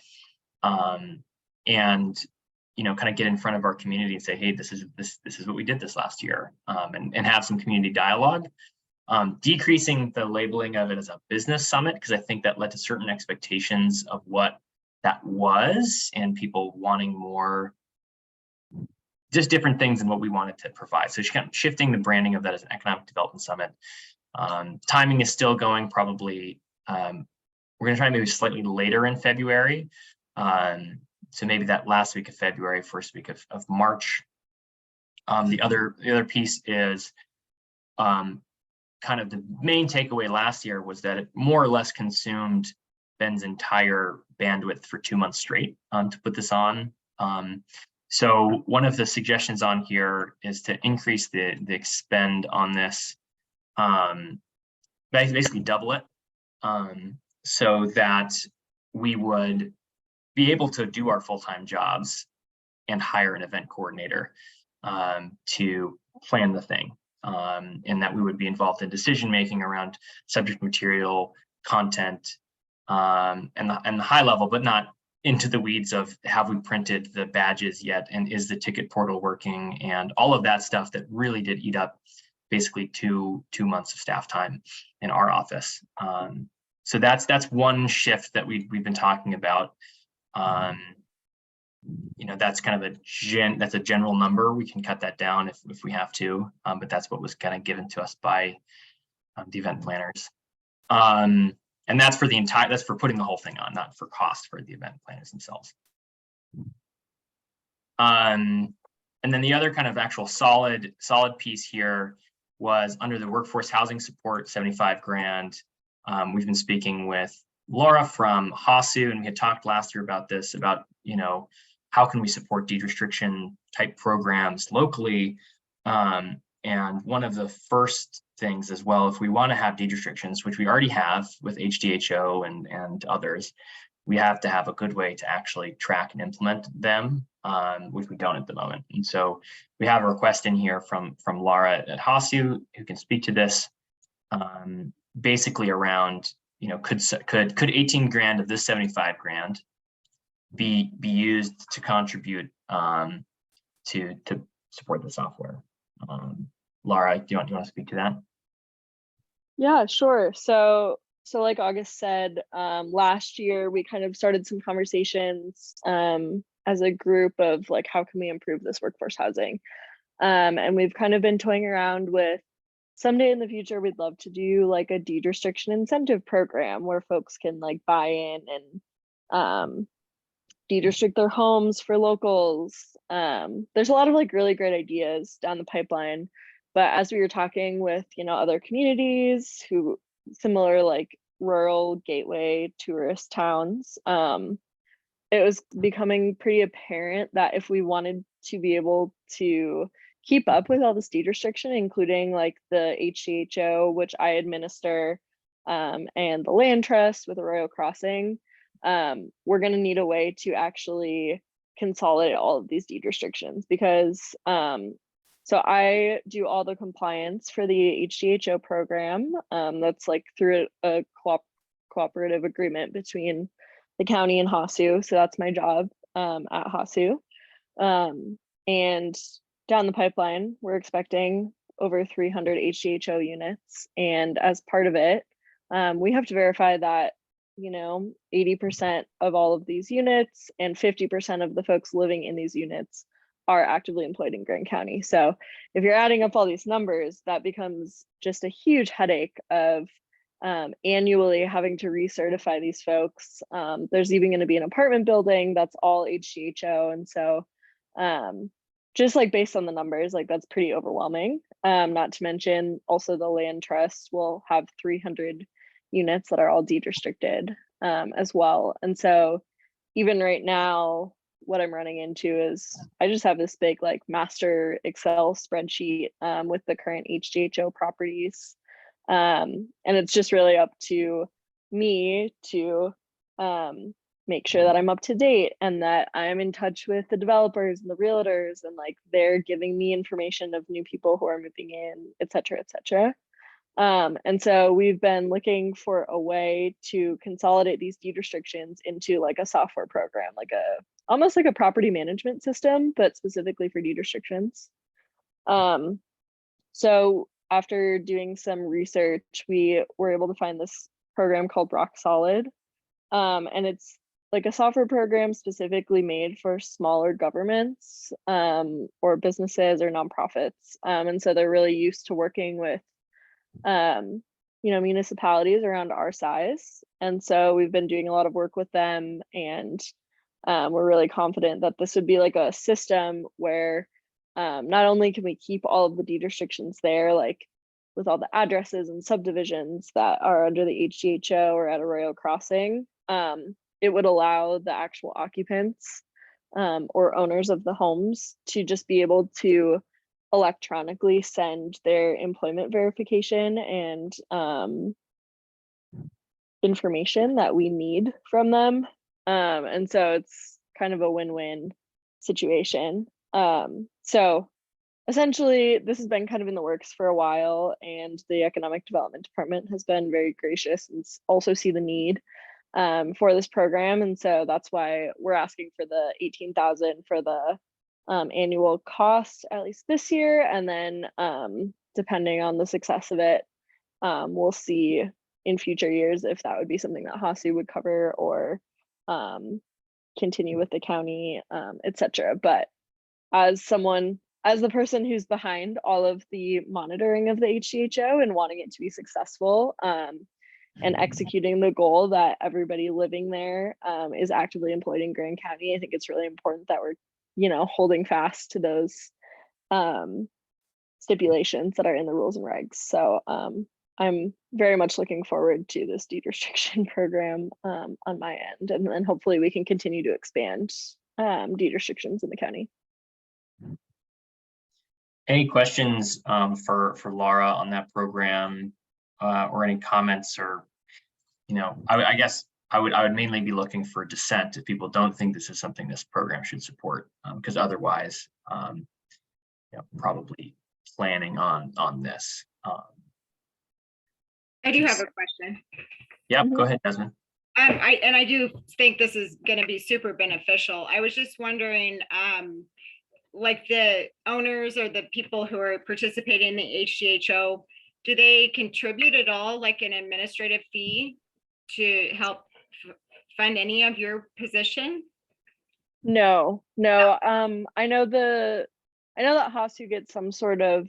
And kind of get in front of our community and say, hey, this is what we did this last year, and have some community dialogue. Decreasing the labeling of it as a business summit, because I think that led to certain expectations of what that was and people wanting more, just different things than what we wanted to provide. So kind of shifting the branding of that as an economic development summit. Timing is still going probably, we're going to try maybe slightly later in February. So maybe that last week of February, first week of March. The other piece is kind of the main takeaway last year was that it more or less consumed Ben's entire bandwidth for 2 months straight to put this on. So one of the suggestions on here is to increase the expend on this, basically double it, so that we would be able to do our full-time jobs and hire an event coordinator to plan the thing. And that we would be involved in decision-making around subject material, content, and the high level, but not into the weeds of have we printed the badges yet, and is the ticket portal working, and all of that stuff that really did eat up basically two months of staff time in our office. So that's one shift that we've been talking about. You know, that's kind of that's a general number. We can cut that down if we have to, but that's what was kind of given to us by the event planners. And that's for that's for putting the whole thing on, not for cost for the event planners themselves. And then the other kind of actual solid piece here was under the workforce housing support, 75 grand. We've been speaking with Laura from HASU, and we had talked last year about this, about, you know, how can we support deed restriction type programs locally? And one of the first things as well, if we want to have deed restrictions, which we already have with HDHO and others, we have to have a good way to actually track and implement them, which we don't at the moment. And so we have a request in here from Laura at HASU, who can speak to this, basically around, you know, could 18 grand of this 75 grand be used to contribute to support the software? Laura, do you want to speak to that? Yeah, sure. So like August said, last year we kind of started some conversations as a group of like, how can we improve this workforce housing? And we've kind of been toying around with, someday in the future, we'd love to do like a deed restriction incentive program where folks can like buy in and deed restrict their homes for locals. There's a lot of like really great ideas down the pipeline. But as we were talking with, you know, other communities who similar like rural gateway tourist towns, it was becoming pretty apparent that if we wanted to be able to keep up with all this deed restriction, including like the HDHO, which I administer, and the land trust with Arroyo Crossing, we're going to need a way to actually consolidate all of these deed restrictions, because so I do all the compliance for the HDHO program. That's like through a cooperative agreement between the county and HASU. So that's my job at HASU. And down the pipeline, we're expecting over 300 HDHO units. And as part of it, we have to verify that, you know, 80% of all of these units and 50% of the folks living in these units are actively employed in Grand County. So if you're adding up all these numbers, that becomes just a huge headache of annually having to recertify these folks. There's even going to be an apartment building that's all HDHO. And so just like based on the numbers, like that's pretty overwhelming. Not to mention also the land trust will have 300 units that are all deed restricted as well. And so even right now, what I'm running into is I just have this big like master Excel spreadsheet with the current HDHO properties. And it's just really up to me to make sure that I'm up to date and that I'm in touch with the developers and the realtors, and like they're giving me information of new people who are moving in, et cetera, et cetera. And so we've been looking for a way to consolidate these deed restrictions into like a software program, like almost like a property management system, but specifically for deed restrictions. So after doing some research, we were able to find this program called Rock Solid. And it's like a software program specifically made for smaller governments or businesses or nonprofits. And so they're really used to working with you know, municipalities around our size. And so we've been doing a lot of work with them, and we're really confident that this would be like a system where not only can we keep all of the deed restrictions there, like with all the addresses and subdivisions that are under the HDHO or at Arroyo Crossing, it would allow the actual occupants or owners of the homes to just be able to electronically send their employment verification and information that we need from them. And so it's kind of a win-win situation. So essentially, this has been kind of in the works for a while, and the Economic Development Department has been very gracious and also see the need for this program. And so that's why we're asking for the 18,000 for the annual cost, at least this year. And then depending on the success of it, we'll see in future years if that would be something that HASU would cover or continue with the county, etc. But as the person who's behind all of the monitoring of the HDHO and wanting it to be successful and executing the goal that everybody living there is actively employed in Grand County, I think it's really important that we're, holding fast to those stipulations that are in the rules and regs. So I'm very much looking forward to this deed restriction program on my end, and then hopefully we can continue to expand deed restrictions in the county. Any questions for Laura on that program, or any comments, or I guess I would mainly be looking for dissent if people don't think this is something this program should support, because otherwise, probably planning on this. I do have a question. Yep, go ahead, Desmond. I do think this is going to be super beneficial. I was just wondering, like the owners or the people who are participating in the HDHO, do they contribute at all, like an administrative fee to help fund any of your position? No. I know that HASU gets some sort of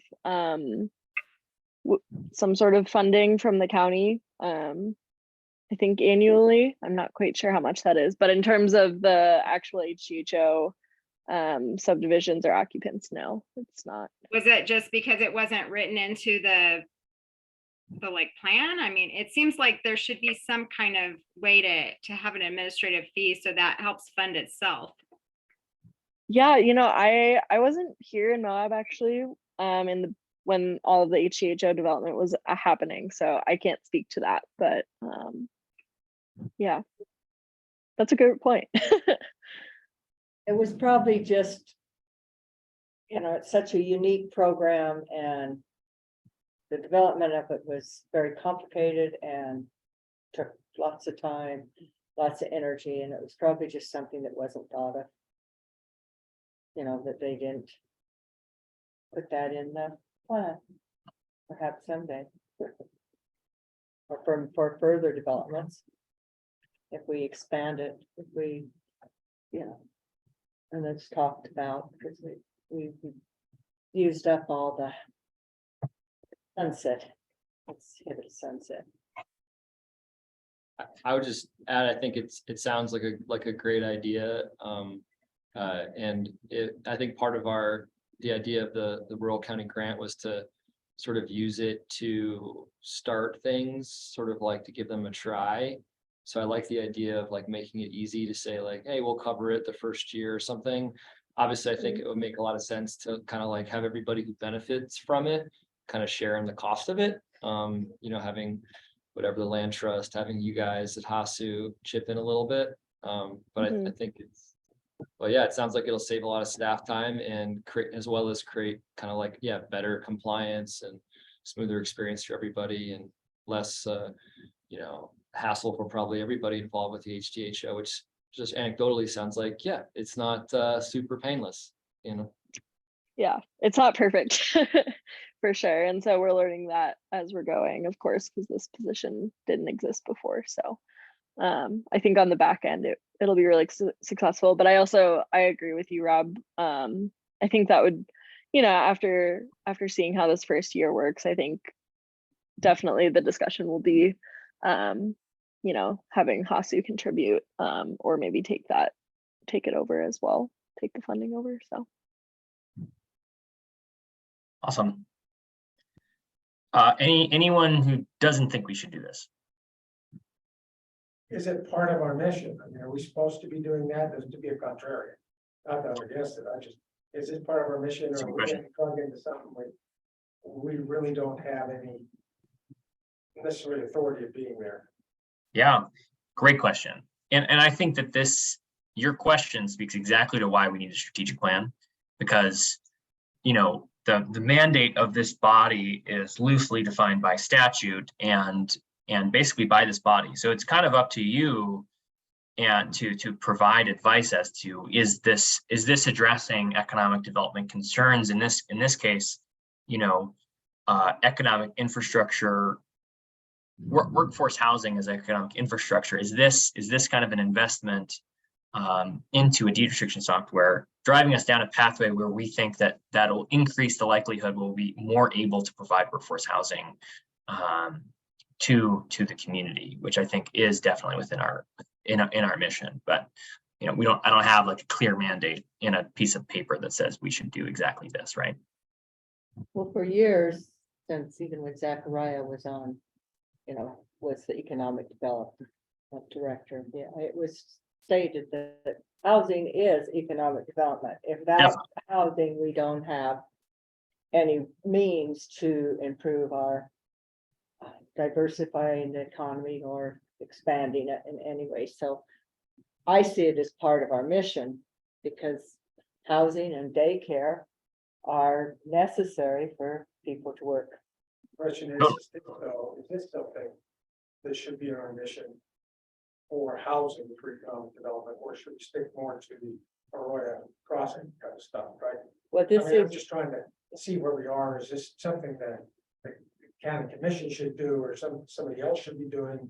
funding from the county. I think annually. I'm not quite sure how much that is, but in terms of the actual HDHO subdivisions or occupants, no, it's not. Was it just because it wasn't written into the like plan? I mean, it seems like there should be some kind of way to have an administrative fee so that helps fund itself. Yeah, I wasn't here in Moab actually when all of the HDHO development was happening, so I can't speak to that, but yeah, that's a good point. It was probably just, it's such a unique program, and the development of it was very complicated and took lots of time, lots of energy, and it was probably just something that wasn't thought of. That they didn't put that in the plan. Perhaps someday. Or for further developments. If we expand it, if we, and it's talked about, because we used up all the sunset. Let's hit a sunset. I would just add, I think it sounds like a great idea. And I think part of the idea of the rural county grant was to sort of use it to start things, sort of like to give them a try. So I like the idea of like making it easy to say like, hey, we'll cover it the first year or something. Obviously, I think it would make a lot of sense to kind of like have everybody who benefits from it kind of share in the cost of it. Having whatever the land trust, having you guys at HASU chip in a little bit. But I think it sounds like it'll save a lot of staff time and create kind of like, better compliance and smoother experience for everybody, and less, hassle for probably everybody involved with the HDHO, which just anecdotally sounds like, it's not super painless, Yeah, it's not perfect for sure. And so we're learning that as we're going, of course, because this position didn't exist before. So I think on the back end, it'll be really successful. But I agree with you, Rob. I think that would, after seeing how this first year works, I think definitely the discussion will be, having HASU contribute, or maybe take it over as well, take the funding over. So. Awesome. Anyone who doesn't think we should do this? Is it part of our mission? I mean, are we supposed to be doing that? Does it to be a contrarian? Not that I'm against it. Is it part of our mission, or are we getting plugged into something we really don't have any necessary authority of being there? Yeah, great question. And I think that your question speaks exactly to why we need a strategic plan, because, the mandate of this body is loosely defined by statute and basically by this body. So it's kind of up to you and to provide advice as to, is this addressing economic development concerns in this case, economic infrastructure, workforce housing as economic infrastructure. Is this kind of an investment into a deed restriction software, driving us down a pathway where we think that'll increase the likelihood we'll be more able to provide workforce housing to the community, which I think is definitely within our mission. But I don't have like a clear mandate in a piece of paper that says we should do exactly this, right? Well, for years, since even when Zachariah was on, was the economic development director, yeah, it was stated that housing is economic development. If that's housing, we don't have any means to improve our diversifying the economy or expanding it in any way. So I see it as part of our mission, because housing and daycare are necessary for people to work. Question is this something that should be our mission for housing for economic development, or should we stick more to the Arroyo Crossing kind of stuff, right? What this I'm is, just trying to see where we are. Is this something that the county commission should do, or somebody else should be doing?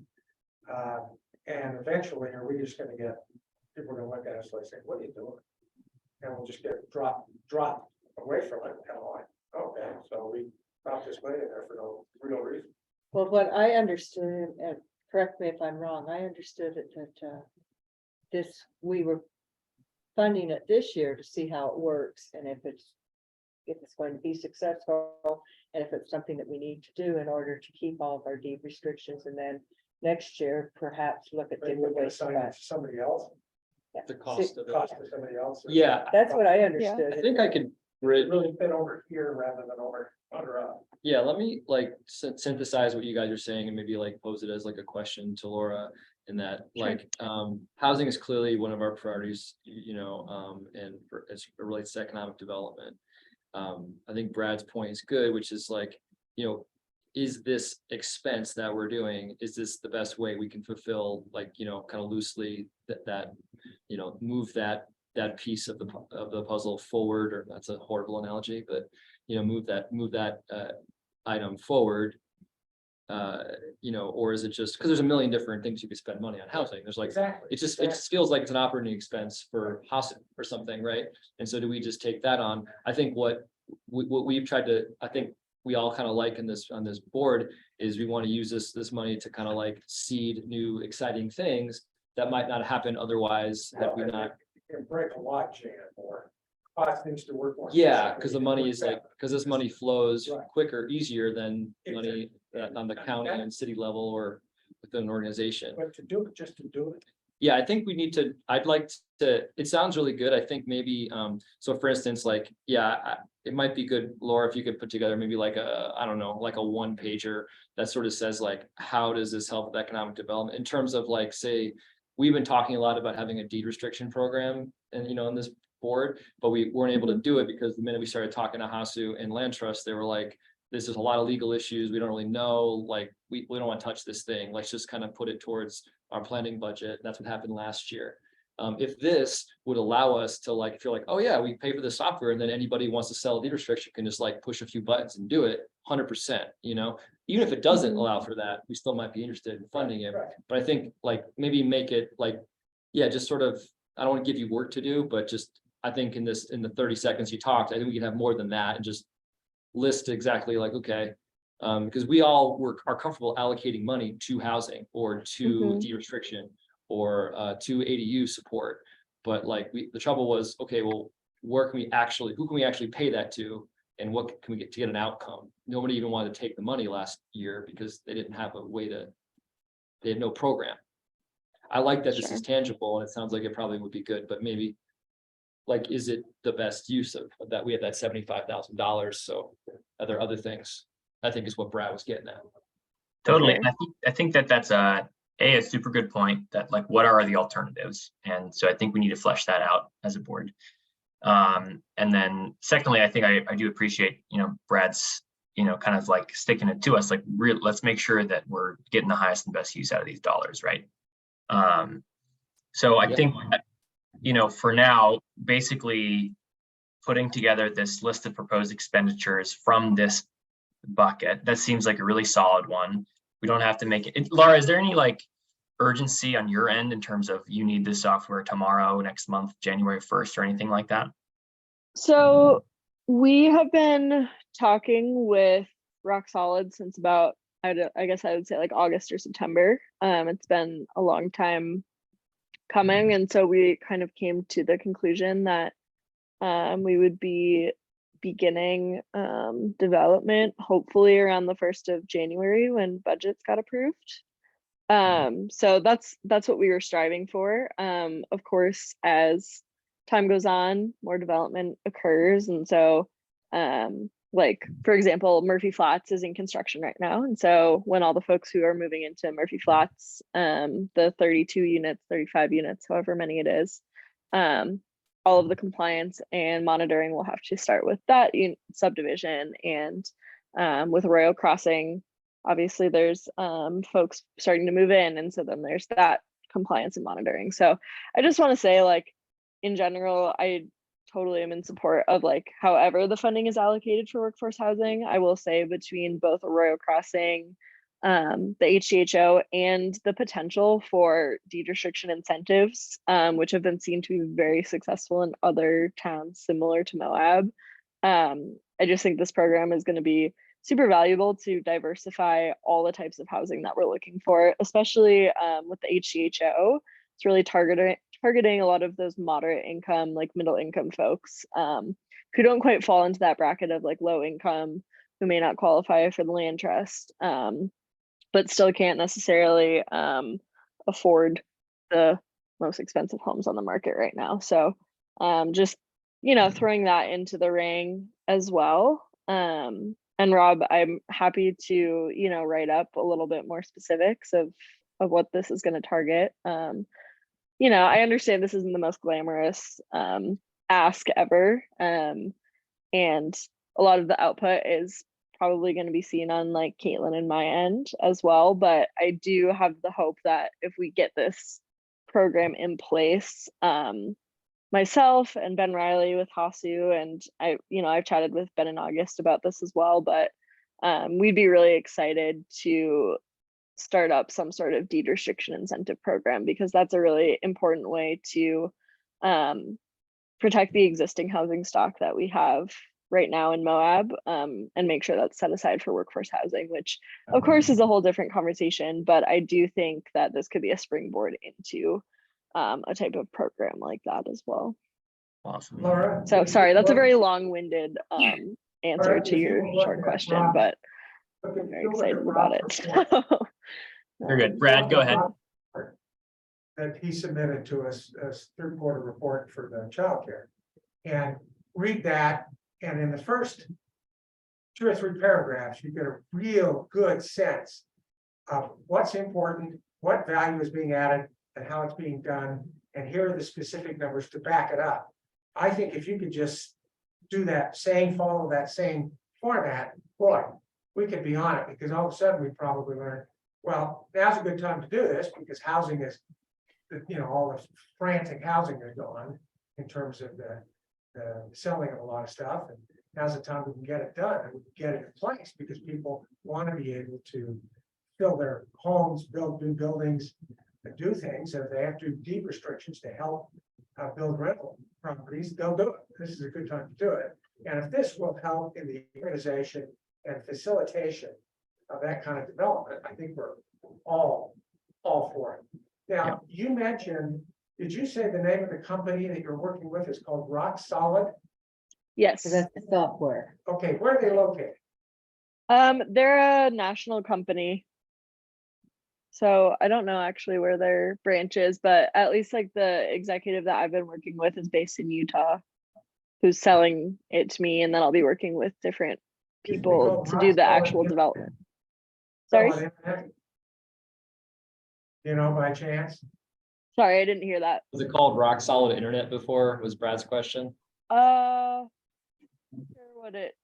And eventually, are we just gonna get, people are gonna look at us like, say, what are you doing? And we'll just get dropped away from it, kind of like, okay, so we dropped this money in there for no real reason. well, what I understood, and correct me if I'm wrong, I understood it that we were funding it this year to see how it works, and if it's going to be successful, and if it's something that we need to do in order to keep all of our deed restrictions, and then next year perhaps look at Maybe different we're gonna ways. assign it to somebody else, The cost of it. cost to somebody else. or Yeah, That's what I I understood. think I could something. Really fit over here rather than under us. Yeah, let me like synthesize what you guys are saying and maybe like pose it as like a question to Laura. In that, like, housing is clearly one of our priorities, and as it relates to economic development. I think Brad's point is good, which is like, is this expense that we're doing, is this the best way we can fulfill, like, kind of loosely that move that piece of the puzzle forward, or that's a horrible analogy, but move that item forward, or is it just because there's a million different things you could spend money on housing? There's like, Exactly. it just feels like it's an operating expense for housing or something, right? And so do we just take that on? I think what we've tried to, I think we all kind of like on this board is we want to use this money to kind of like seed new exciting things that might not happen otherwise had we not. Can break a lot, Jan, or cause things to work more. Yeah, because the money is like, because this money flows Right. quicker, easier than money on the county and city level or within an organization. But to do it, just to do it. Yeah, I think we need to, I'd like to, it sounds really good. I think maybe, so for instance, like, it might be good, Laura, if you could put together maybe like I don't know, like a one pager that sort of says like, how does this help with economic development in terms of like, say, we've been talking a lot about having a deed restriction program and, in this board, but we weren't able to do it because the minute we started talking to HASU and Land Trust, they were like, this is a lot of legal issues. We don't really know, like, we don't want to touch this thing. Let's just kind of put it towards our planning budget. That's what happened last year. If this would allow us to like, feel like, oh yeah, we pay for the software and then anybody who wants to sell a deed restriction can just like push a few buttons and do it 100%, even if it doesn't allow for that, we still might be interested in funding it. Right. But I think like, maybe make it like, just sort of, I don't want to give you work to do, but just, I think in the 30 seconds you talked, I think we can have more than that and just list exactly like, okay, because we all are comfortable allocating money to housing or to deed restriction or to ADU support. But like the trouble was, okay, well, who can we actually pay that to? And what can we get to get an outcome? Nobody even wanted to take the money last year because they didn't have they had no program. I like that this is tangible and it sounds like it probably would be good, but maybe like, is it the best use of that? We have that $75,000. So are there other things? I think is what Brad was getting at. Totally. And I think that's a super good point that like, what are the alternatives? And so I think we need to flesh that out as a board. And then secondly, I think I do appreciate, Brad's, kind of like sticking it to us, like let's make sure that we're getting the highest and best use out of these dollars, right? So I Yep. think, for now, basically putting together this list of proposed expenditures from this bucket, that seems like a really solid one. We don't have to make it. Laura, is there any like urgency on your end in terms of you need this software tomorrow, next month, January 1st, or anything like that? So we have been talking with Rock Solid since about, I guess I would say like August or September. It's been a long time coming. And so we kind of came to the conclusion that we would be beginning development hopefully around the 1st of January when budgets got approved. So that's what we were striving for. Of course, as time goes on, more development occurs. And so like, for example, Murphy Flats is in construction right now. And so when all the folks who are moving into Murphy Flats, the 32 units, 35 units, however many it is, all of the compliance and monitoring will have to start with that subdivision. And with Royal Crossing, obviously there's folks starting to move in. And so then there's that compliance and monitoring. So I just want to say, like, in general, I totally am in support of like however the funding is allocated for workforce housing. I will say between both Arroyo Crossing, the HDHO, and the potential for deed restriction incentives, which have been seen to be very successful in other towns similar to Moab. I just think this program is going to be super valuable to diversify all the types of housing that we're looking for, especially with the HDHO. It's really targeting a lot of those moderate income, like middle income folks who don't quite fall into that bracket of like low income, who may not qualify for the land trust, but still can't necessarily afford the most expensive homes on the market right now. So just, throwing that into the ring as well. And Rob, I'm happy to, write up a little bit more specifics of what this is going to target. I understand this isn't the most glamorous ask ever. And a lot of the output is probably going to be seen on like Caitlin and my end as well. But I do have the hope that if we get this program in place, myself and Ben Riley with Hasu, and I've chatted with Ben in August about this as well, but we'd be really excited to start up some sort of deed restriction incentive program, because that's a really important way to protect the existing housing stock that we have right now in Moab, and make sure that's set aside for workforce housing, which of course is a whole different conversation, but I do think that this could be a springboard into a type of program like that as well. Awesome. Laura? So sorry, that's a very long-winded answer Laura, to if you your will look short at question, Rob- but Look, if I'm very you look at excited about Rob's it. report, Very good. Brad, go ahead. that he submitted to us as third quarter report for the childcare. And read that, and in the first 2 or 3 paragraphs, you get a real good sense of what's important, what value is being added, and how it's being done. And here are the specific numbers to back it up. I think if you could just do that, follow that same format, boy, we could be on it, because all of a sudden we probably learn, well, now's a good time to do this because housing is, all the frantic housing is going in terms of the selling of a lot of stuff. And now's the time we can get it done and we can get it in place, because people want to be able to fill their homes, build new buildings, and do things. And if they have to do deed restrictions to help build rental properties, they'll do it. This is a good time to do it. And if this will help in the organization and facilitation of that kind of development, I think we're all for it. Now, you mentioned, did you say the name of the company that you're working with is called Rock Solid? Yes. So that's the software. Okay, where are they located? They're a national company. So I don't know actually where their branch is, but at least like the executive that I've been working with is based in Utah, who's selling it to me, and then I'll be working with different people to do the actual development. Sorry? You know, by chance? Sorry, I didn't hear that. Was it called rock solid internet before? Was Brad's question? Not sure what it.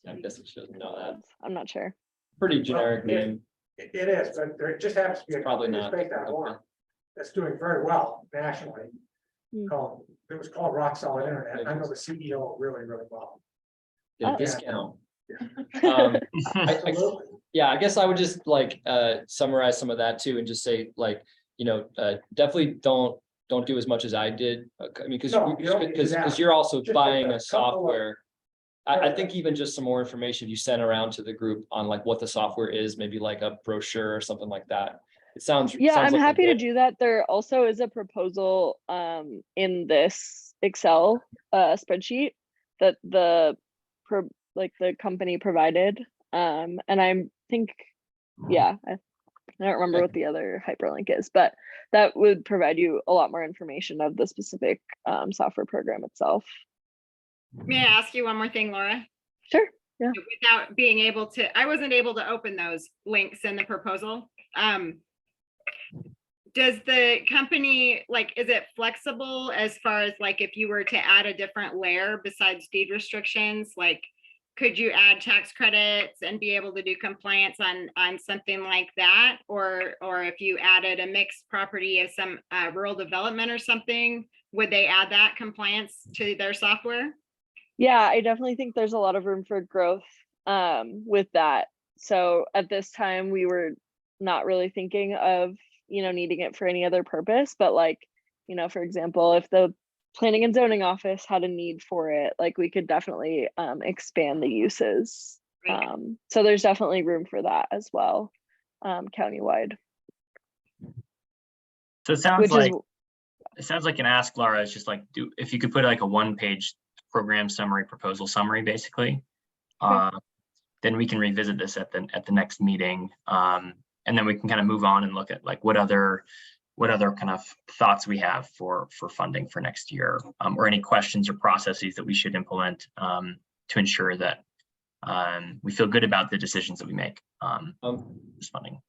I guess it shouldn't know that. I'm not sure. Pretty generic Well, name. It is, but there just happens to be a Probably company not. that's based out of Warren that's doing very well nationally. Hmm. It was called Rock Solid Internet. I know the CEO really, really well. Get a Oh. discount. Um, Absolutely. Yeah, I guess I would just like summarize some of that too and just say like, definitely don't do as much as I did. I mean, No, you don't need to do that. you're also Just buying a a couple of- software. I think even just some more information you sent around to the group on like what the software is, maybe like a brochure or something like that. It sounds. Yeah, sounds I'm like a happy to good- do that. There also is a proposal in this Excel spreadsheet that the company provided. And I think, yeah, I don't remember what the other hyperlink is, but that would provide you a lot more information of the specific software program itself. May I ask you one more thing, Laura? Sure. Yeah. Without being able to, I wasn't able to open those links in the proposal. Does the company, like, is it flexible as far as like, if you were to add a different layer besides deed restrictions, like, could you add tax credits and be able to do compliance on something like that? Or if you added a mixed property of some rural development or something, would they add that compliance to their software? Yeah, I definitely think there's a lot of room for growth with that. So at this time, we were not really thinking of, needing it for any other purpose, but like, for example, if the planning and zoning office had a need for it, like we could definitely expand the uses. Right. So there's definitely room for that as well, countywide. So it sounds Which like, is, an ask, Laura, is just like, if you could put like a 1-page program summary, proposal summary, basically. Then we can revisit this at the next meeting. And then we can kind of move on and look at like what other kind of thoughts we have for funding for next year, or any questions or processes that we should implement to ensure that we feel good about the decisions that we make this funding.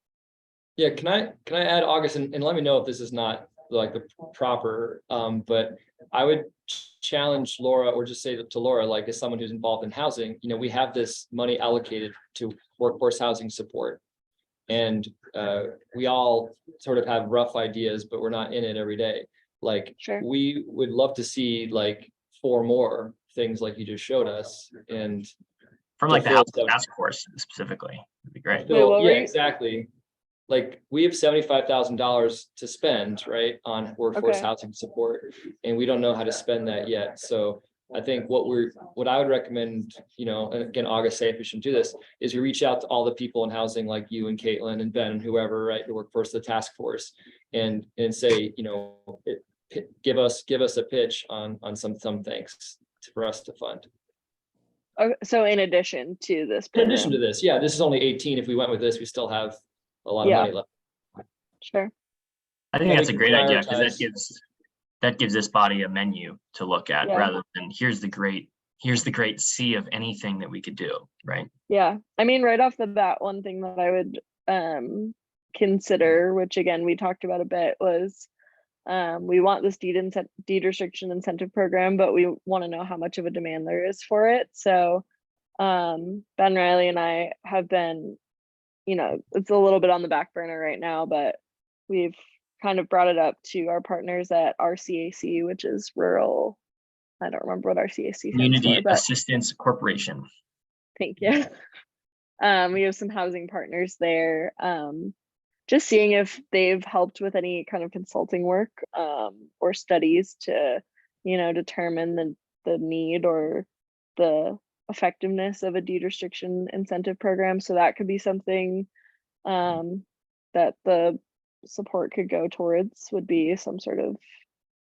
Yeah, can I add, August, and let me know if this is not like the proper, but I would challenge Laura, or just say to Laura, like, as someone who's involved in housing, we have this money allocated to workforce housing support. And we all sort of have rough ideas, but we're not in it every day. Like, Sure. We would love to see like 4 more things like you just showed us, and From like the fulfill housing some- task force specifically, it'd be great. Wait, what were Yeah, you- exactly. Like, we have $75,000 to spend, right, on workforce Okay. housing support, and we don't know how to spend that yet. So I think what I would recommend, and again, August, say if we should do this, is we reach out to all the people in housing, like you and Caitlin and Ben and whoever, right, who work for the task force, and say, give us a pitch on some things for us to fund. So in addition to this In addition to program. this, yeah, this is only 18. If we went with this, we still have a lot of Yeah. money left. Sure. I think Yeah, that's a we great can idea, because prioritize. that gives this body a menu to look at, Yeah. rather than here's the great sea of anything that we could do, right? Yeah, I mean, right off the bat, one thing that I would consider, which again, we talked about a bit, was we want this deed restriction incentive program, but we want to know how much of a demand there is for it. So Ben Riley and I have been, it's a little bit on the back burner right now, but we've kind of brought it up to our partners at RCAC, which is rural. I don't remember what RCAC stands Community for, but Assistance Corporation. thank you. We have some housing partners there. Just seeing if they've helped with any kind of consulting work or studies to, determine the need or the effectiveness of a deed restriction incentive program. So that could be something that the support could go towards, would be some sort of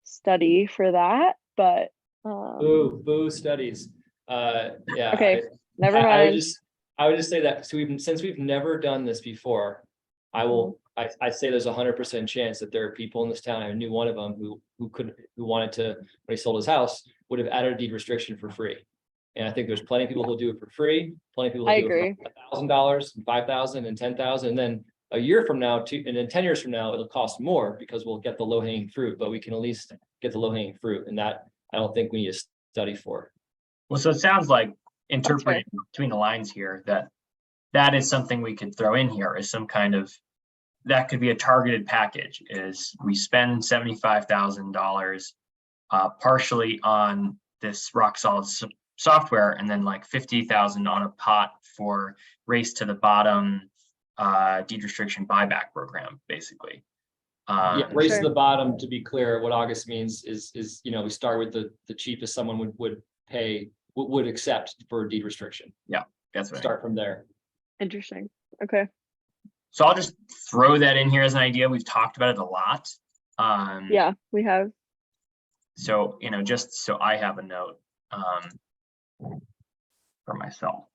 study for that. But Boo studies. Yeah. Okay, never I mind. would just say that, so since we've never done this before, I'd say there's 100% chance that there are people in this town. I knew one of them who wanted to, when he sold his house, would have added a deed restriction for free. And I think there's plenty of people who'll do it for free, plenty of people I who do it agree. for $1,000, $5,000 and $10,000. And then a year from now, and then 10 years from now, it'll cost more because we'll get the low hanging fruit, but we can at least get the low hanging fruit. And that I don't think we need to study for. Well, so it sounds like interpreting between the lines here that that is something we could throw in here as some kind of, that could be a targeted package, is we spend $75,000 partially on this rock solid software, and then like 50,000 on a pot for race to the bottom deed restriction buyback program, basically. Yeah, race to the bottom, to be clear, what August means is, you know, we start with the cheapest someone would accept for a deed restriction. Yeah, that's what Start from there. Interesting. Okay. So I'll just throw that in here as an idea. We've talked about it a lot. Yeah, we have. So, you know, just so I have a note for myself.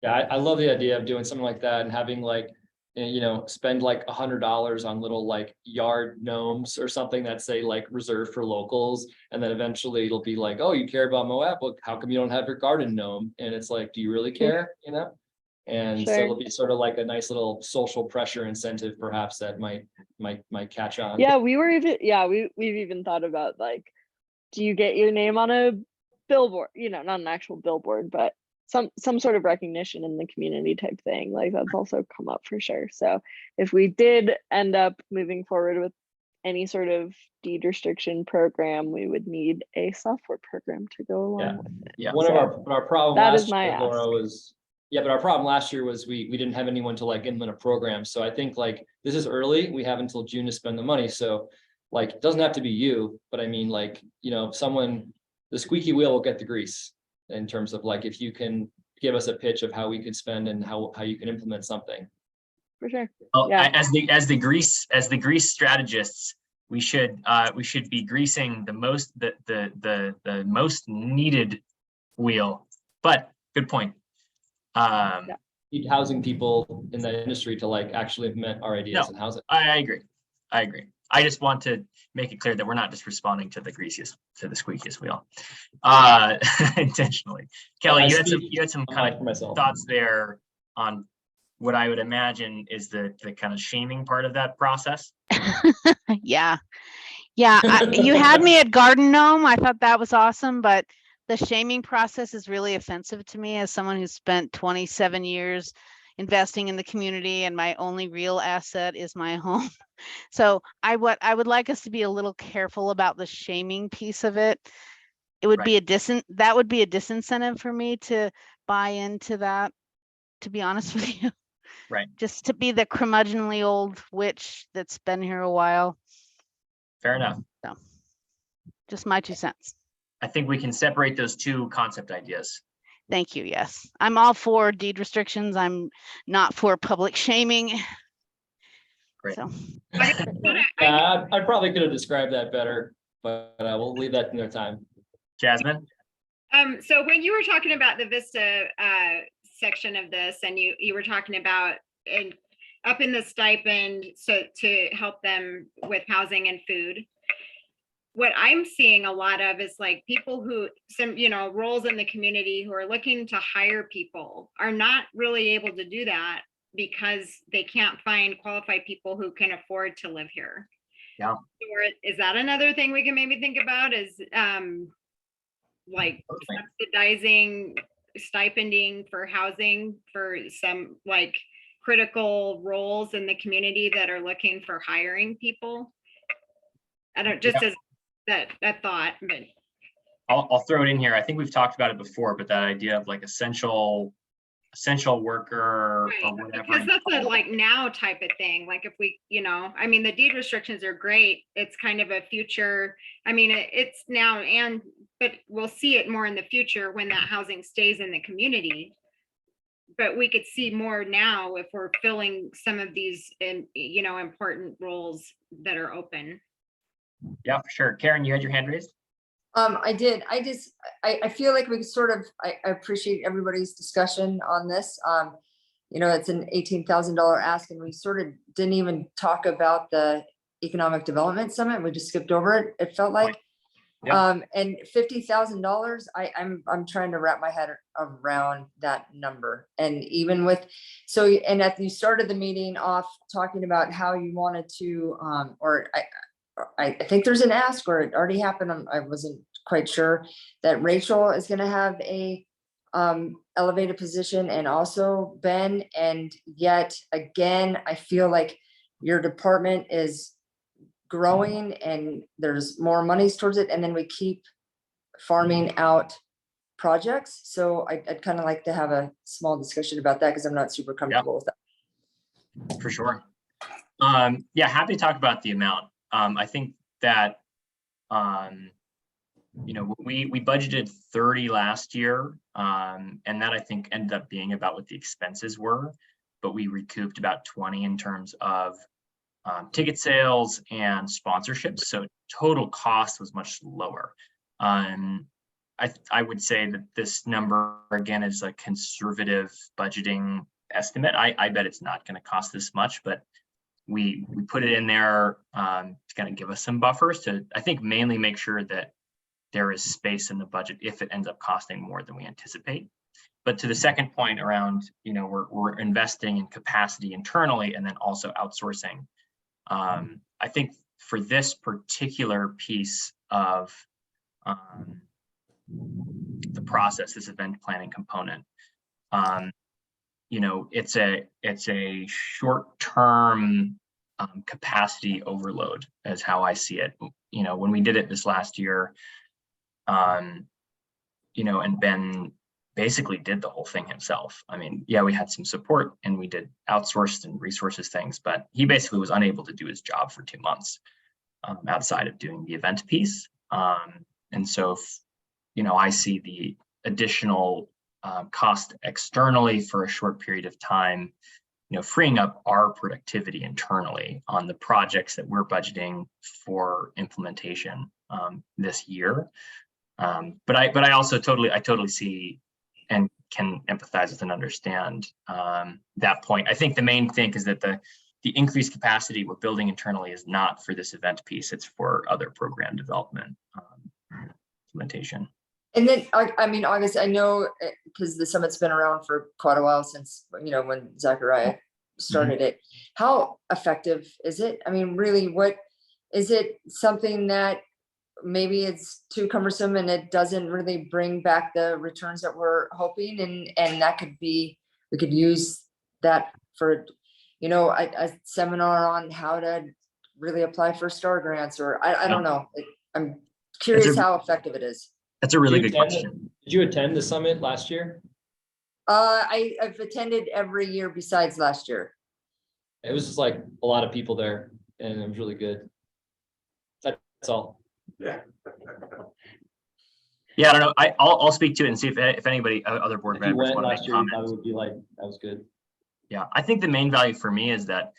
Yeah, I love the idea of doing something like that and having like, you know, spend like $100 on little like yard gnomes or something that say like reserved for locals. And then eventually it'll be like, oh, you care about Moab? Well, how come you don't have your garden gnome? And it's like, do you really care? You know? And so Sure. it'll be sort of like a nice little social pressure incentive, perhaps, that might catch on. Yeah, we've even thought about like, do you get your name on a billboard? You know, not an actual billboard, but some sort of recognition in the community type thing. Like that's also come up for sure. So if we did end up moving forward with any sort of deed restriction program, we would need a software program to go along with it. Yeah. One of our problem That last is my year, ask. Laura, was, yeah, but our problem last year was we didn't have anyone to like implement a program. So I think like this is early. We have until June to spend the money. So like it doesn't have to be you, but I mean, like, you know, someone, the squeaky wheel will get the grease, in terms of like, if you can give us a pitch of how we could spend and how you can implement something. For sure. Well, Yeah. as the grease strategists, we should be greasing the most needed wheel. But good point. Need housing people in that industry to like actually implement our ideas and housing. I agree. I just want to make it clear that we're not just responding to the squeakiest wheel intentionally. Kelly, you had some kind of thoughts there on what I would imagine is the kind of shaming part of that process. Yeah. You had me at garden gnome. I thought that was awesome, but the shaming process is really offensive to me as someone who's spent 27 years investing in the community and my only real asset is my home. So I would like us to be a little careful about the shaming piece of it. It would be that would be a disincentive for me to buy into that, to be honest with you. Right. Just to be the curmudgeonly old witch that's been here a while. Fair enough. So just my 2 cents. I think we can separate those two concept ideas. Thank you. Yes, I'm all for deed restrictions. I'm not for public shaming. Great. So I probably could have described that better, but we'll leave that another time. Jasmine? So when you were talking about the Vista section of this, and you were talking about up in the stipend, so to help them with housing and food, what I'm seeing a lot of is like people who roles in the community who are looking to hire people are not really able to do that because they can't find qualified people who can afford to live here. Yeah. Or is that another thing we can maybe think about, is like subsidizing, stipending for housing for some like critical roles in the community that are looking for hiring people? I don't, just as that thought, but I'll throw it in here. I think we've talked about it before, but that idea of like essential worker or whatever. Because that's a like now type of thing. Like if we, I mean, the deed restrictions are great. It's kind of a future. I mean, it's now but we'll see it more in the future when that housing stays in the community. But we could see more now if we're filling some of these, important roles that are open. Yeah, for sure. Karen, you had your hand raised? I did. I feel like we sort of, I appreciate everybody's discussion on this. It's an $18,000 ask, and we sort of didn't even talk about the Economic Development Summit. We just skipped over it. It felt like, Yep. And $50,000, I'm trying to wrap my head around that number. And even with, so, and at you started the meeting off talking about how you wanted to, or I think there's an ask, or it already happened. I wasn't quite sure that Rachel is gonna have a elevated position, and also Ben, and yet again, I feel like your department is growing and there's more monies towards it, and then we keep farming out projects. So I'd kind of like to have a small discussion about that, because I'm not super comfortable with that. For sure. Yeah, happy to talk about the amount. I think that you know, we budgeted 30 last year, and that I think ended up being about what the expenses were, but we recouped about 20 in terms of ticket sales and sponsorships. So total cost was much lower. I would say that this number again is a conservative budgeting estimate. I bet it's not going to cost this much, but we put it in there to kind of give us some buffers to, I think, mainly make sure that there is space in the budget if it ends up costing more than we anticipate. But to the second point around, you know, we're investing in capacity internally and then also outsourcing. I think for this particular piece of the process, this event planning component, you know, it's a short-term capacity overload, as how I see it. You know, when we did it this last year, you know, and Ben basically did the whole thing himself. I mean, yeah, we had some support and we did outsourced and resources things, but he basically was unable to do his job for 2 months outside of doing the event piece. And so, you know, I see the additional cost externally for a short period of time, you know, freeing up our productivity internally on the projects that we're budgeting for implementation this year. But I also totally see and can empathize with and understand that point. I think the main thing is that the increased capacity we're building internally is not for this event piece, it's for other program development implementation. And then, I mean, August, I know, because the summit's been around for quite a while since, you know, when Zachariah started it. How effective is it? I mean, really, what is it? Something that maybe it's too cumbersome and it doesn't really bring back the returns that we're hoping, and that could be, we could use that for, you know, a seminar on how to really apply for STAR grants, or I don't know. I'm curious how effective it is. That's a really good question. Did you attend the summit last year? I've attended every year besides last year. It was just like a lot of people there, and it was really good. That's all. Yeah. Yeah, I don't know. I'll speak to it and see if anybody, other board If you members went want to last make year, you comments. probably would be like, that was good. Yeah, I think the main value for me is that,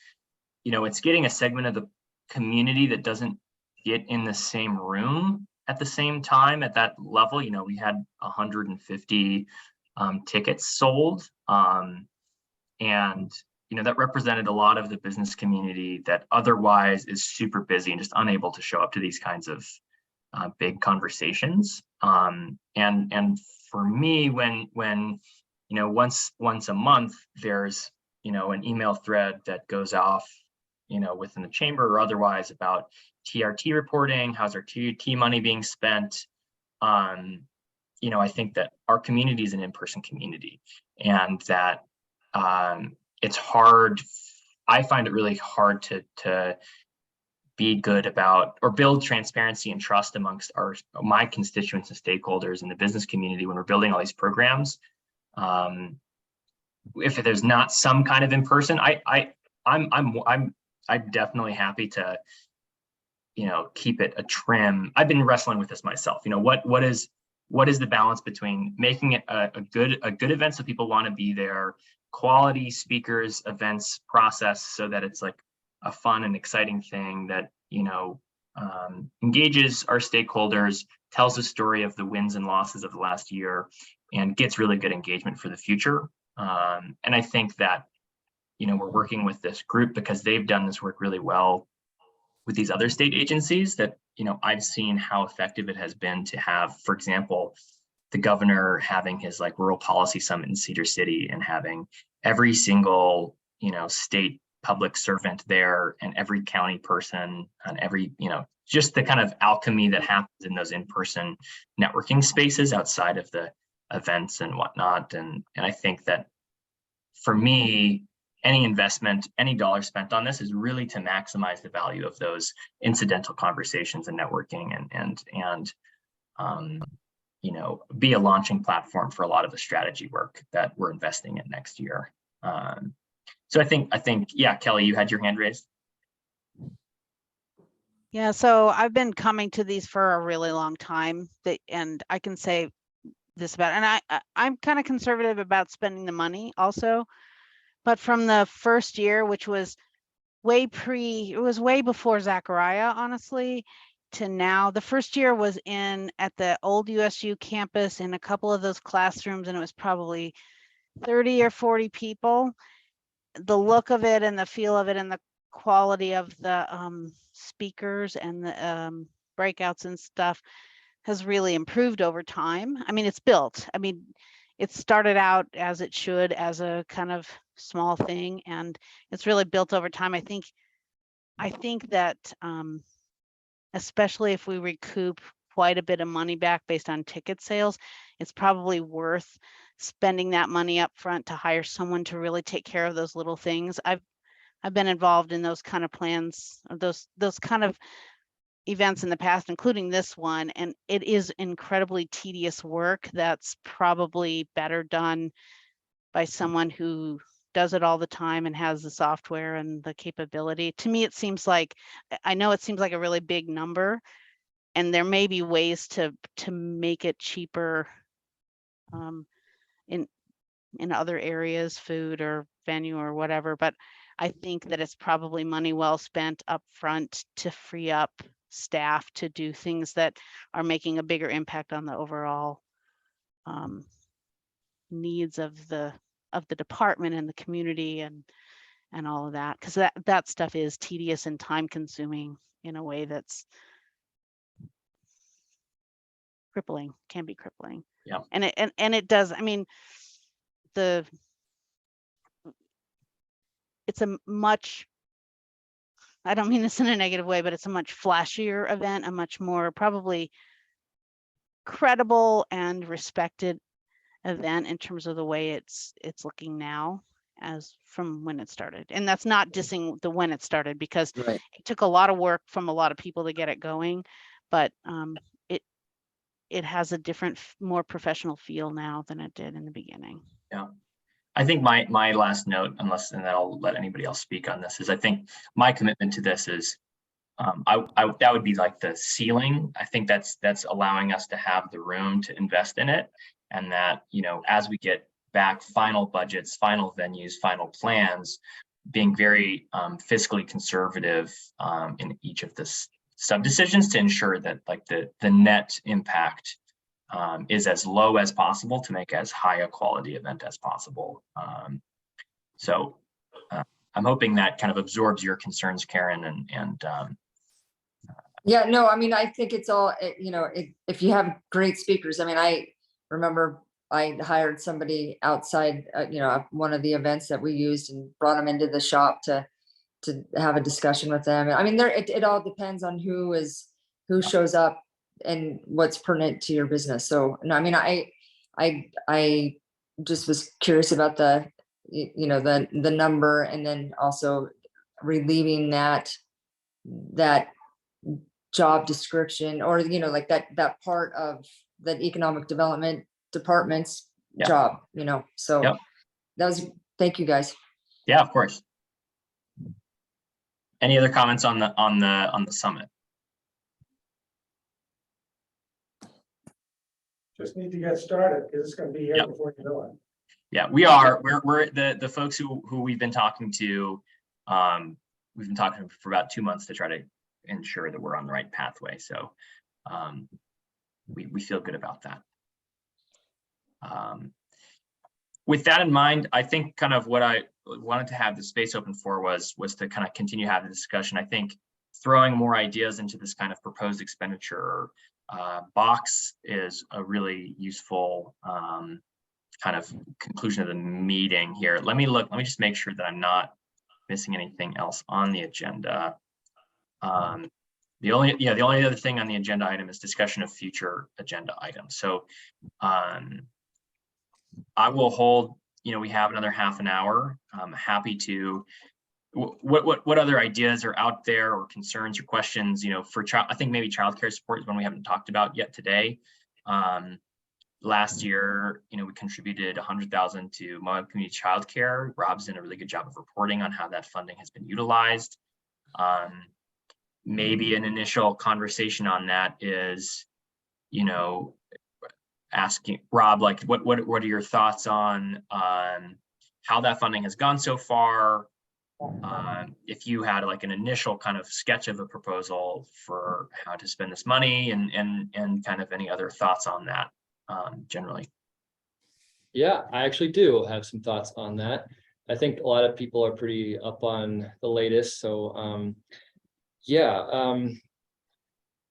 you know, it's getting a segment of the community that doesn't get in the same room at the same time at that level. You know, we had 150 tickets sold, and you know, that represented a lot of the business community that otherwise is super busy and just unable to show up to these kinds of big conversations. And for me, when you know, once a month there's, you know, an email thread that goes off, you know, within the chamber or otherwise about TRT reporting, how's our TRT money being spent. You know, I think that our community is an in-person community, and that it's hard. I find it really hard to be good about or build transparency and trust amongst my constituents and stakeholders in the business community when we're building all these programs. If there's not some kind of in-person, I'm definitely happy to, you know, keep it a trim. I've been wrestling with this myself. You know, what is the balance between making it a good event so people want to be there, quality speakers, events process so that it's like a fun and exciting thing that, you know, engages our stakeholders, tells the story of the wins and losses of the last year, and gets really good engagement for the future. And I think that, you know, we're working with this group because they've done this work really well with these other state agencies that, you know, I've seen how effective it has been to have, for example, the governor having his like rural policy summit in Cedar City and having every single, you know, state public servant there and every county person and every, you know, just the kind of alchemy that happens in those in-person networking spaces outside of the events and whatnot. And I think that for me, any investment, any dollar spent on this is really to maximize the value of those incidental conversations and networking and you know, be a launching platform for a lot of the strategy work that we're investing in next year. So I think, yeah, Kelly, you had your hand raised. Yeah, so I've been coming to these for a really long time, and I can say this about, and I'm kind of conservative about spending the money also, but from the first year, which was it was way before Zachariah, honestly, to now, the first year was at the old USU campus in a couple of those classrooms, and it was probably 30 or 40 people. The look of it and the feel of it and the quality of the speakers and the breakouts and stuff has really improved over time. I mean, it's built. I mean, it started out as it should, as a kind of small thing, and it's really built over time. I think that especially if we recoup quite a bit of money back based on ticket sales, it's probably worth spending that money up front to hire someone to really take care of those little things. I've been involved in those kind of plans, those kind of events in the past, including this one, and it is incredibly tedious work that's probably better done by someone who does it all the time and has the software and the capability. To me, it seems like, I know it seems like a really big number, and there may be ways to make it cheaper in other areas, food or venue or whatever, but I think that it's probably money well spent up front to free up staff to do things that are making a bigger impact on the overall needs of the department and the community and all of that, because that stuff is tedious and time consuming in a way that's crippling, can be crippling. Yeah. And it does, I mean, it's a much, I don't mean this in a negative way, but it's a much flashier event, a much more probably credible and respected event in terms of the way it's looking now as from when it started. And that's not dissing the when it started, because Right. it took a lot of work from a lot of people to get it going, but it has a different, more professional feel now than it did in the beginning. Yeah. I think my last note, and then I'll let anybody else speak on this, is I think my commitment to this is that would be like the ceiling. I think that's allowing us to have the room to invest in it, and that, you know, as we get back final budgets, final venues, final plans, being very fiscally conservative in each of the sub decisions to ensure that like the net impact is as low as possible to make as high a quality event as possible. So I'm hoping that kind of absorbs your concerns, Karen, and Yeah, no, I mean, I think it's all, you know, if you have great speakers, I mean, I remember I hired somebody outside, you know, one of the events that we used and brought them into the shop to have a discussion with them. I mean, it all depends on who shows up and what's pertinent to your business. So, no, I mean, I just was curious about the, you know, the number, and then also relieving that job description, or, you know, like that part of the economic development department's job, you know, so thank you guys. Yeah, of course. Any other comments on the summit? Just need to get started, because it's gonna be here before you know it. Yeah, we're the folks who we've been talking to, we've been talking for about 2 months to try to ensure that we're on the right pathway. So we feel good about that. With that in mind, I think kind of what I wanted to have the space open for was to kind of continue having the discussion. I think throwing more ideas into this kind of proposed expenditure box is a really useful kind of conclusion of the meeting here. Let me just make sure that I'm not missing anything else on the agenda. The only other thing on the agenda item is discussion of future agenda items. So I will hold, we have another half an hour. I'm happy to, what other ideas are out there, or concerns or questions, for child, I think maybe childcare support is one we haven't talked about yet today. Last year, we contributed 100,000 to Moab Community Childcare. Rob's done a really good job of reporting on how that funding has been utilized. Maybe an initial conversation on that is, asking Rob, like, what are your thoughts on how that funding has gone so far? If you had like an initial kind of sketch of a proposal for how to spend this money, and kind of any other thoughts on that generally. Yeah, I actually do have some thoughts on that. I think a lot of people are pretty up on the latest. So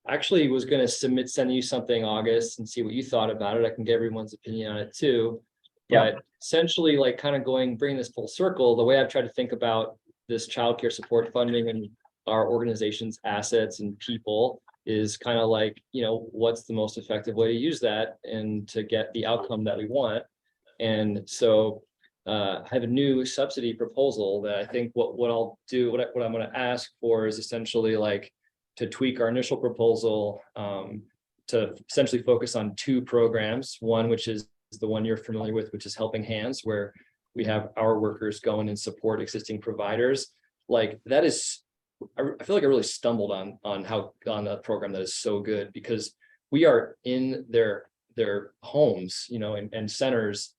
actually was going to send you something August and see what you thought about it. I can get everyone's opinion on it too. Yeah. But essentially, like, kind of bringing this full circle, the way I've tried to think about this childcare support funding and our organization's assets and people is kind of like, what's the most effective way to use that and to get the outcome that we want. And so I have a new subsidy proposal that I think what I'll do, what I'm going to ask for is essentially like to tweak our initial proposal to essentially focus on 2 programs. One, which is the one you're familiar with, which is Helping Hands, where we have our workers go in and support existing providers. Like, that is, I feel like I really stumbled on a program that is so good, because we are in their homes, and centers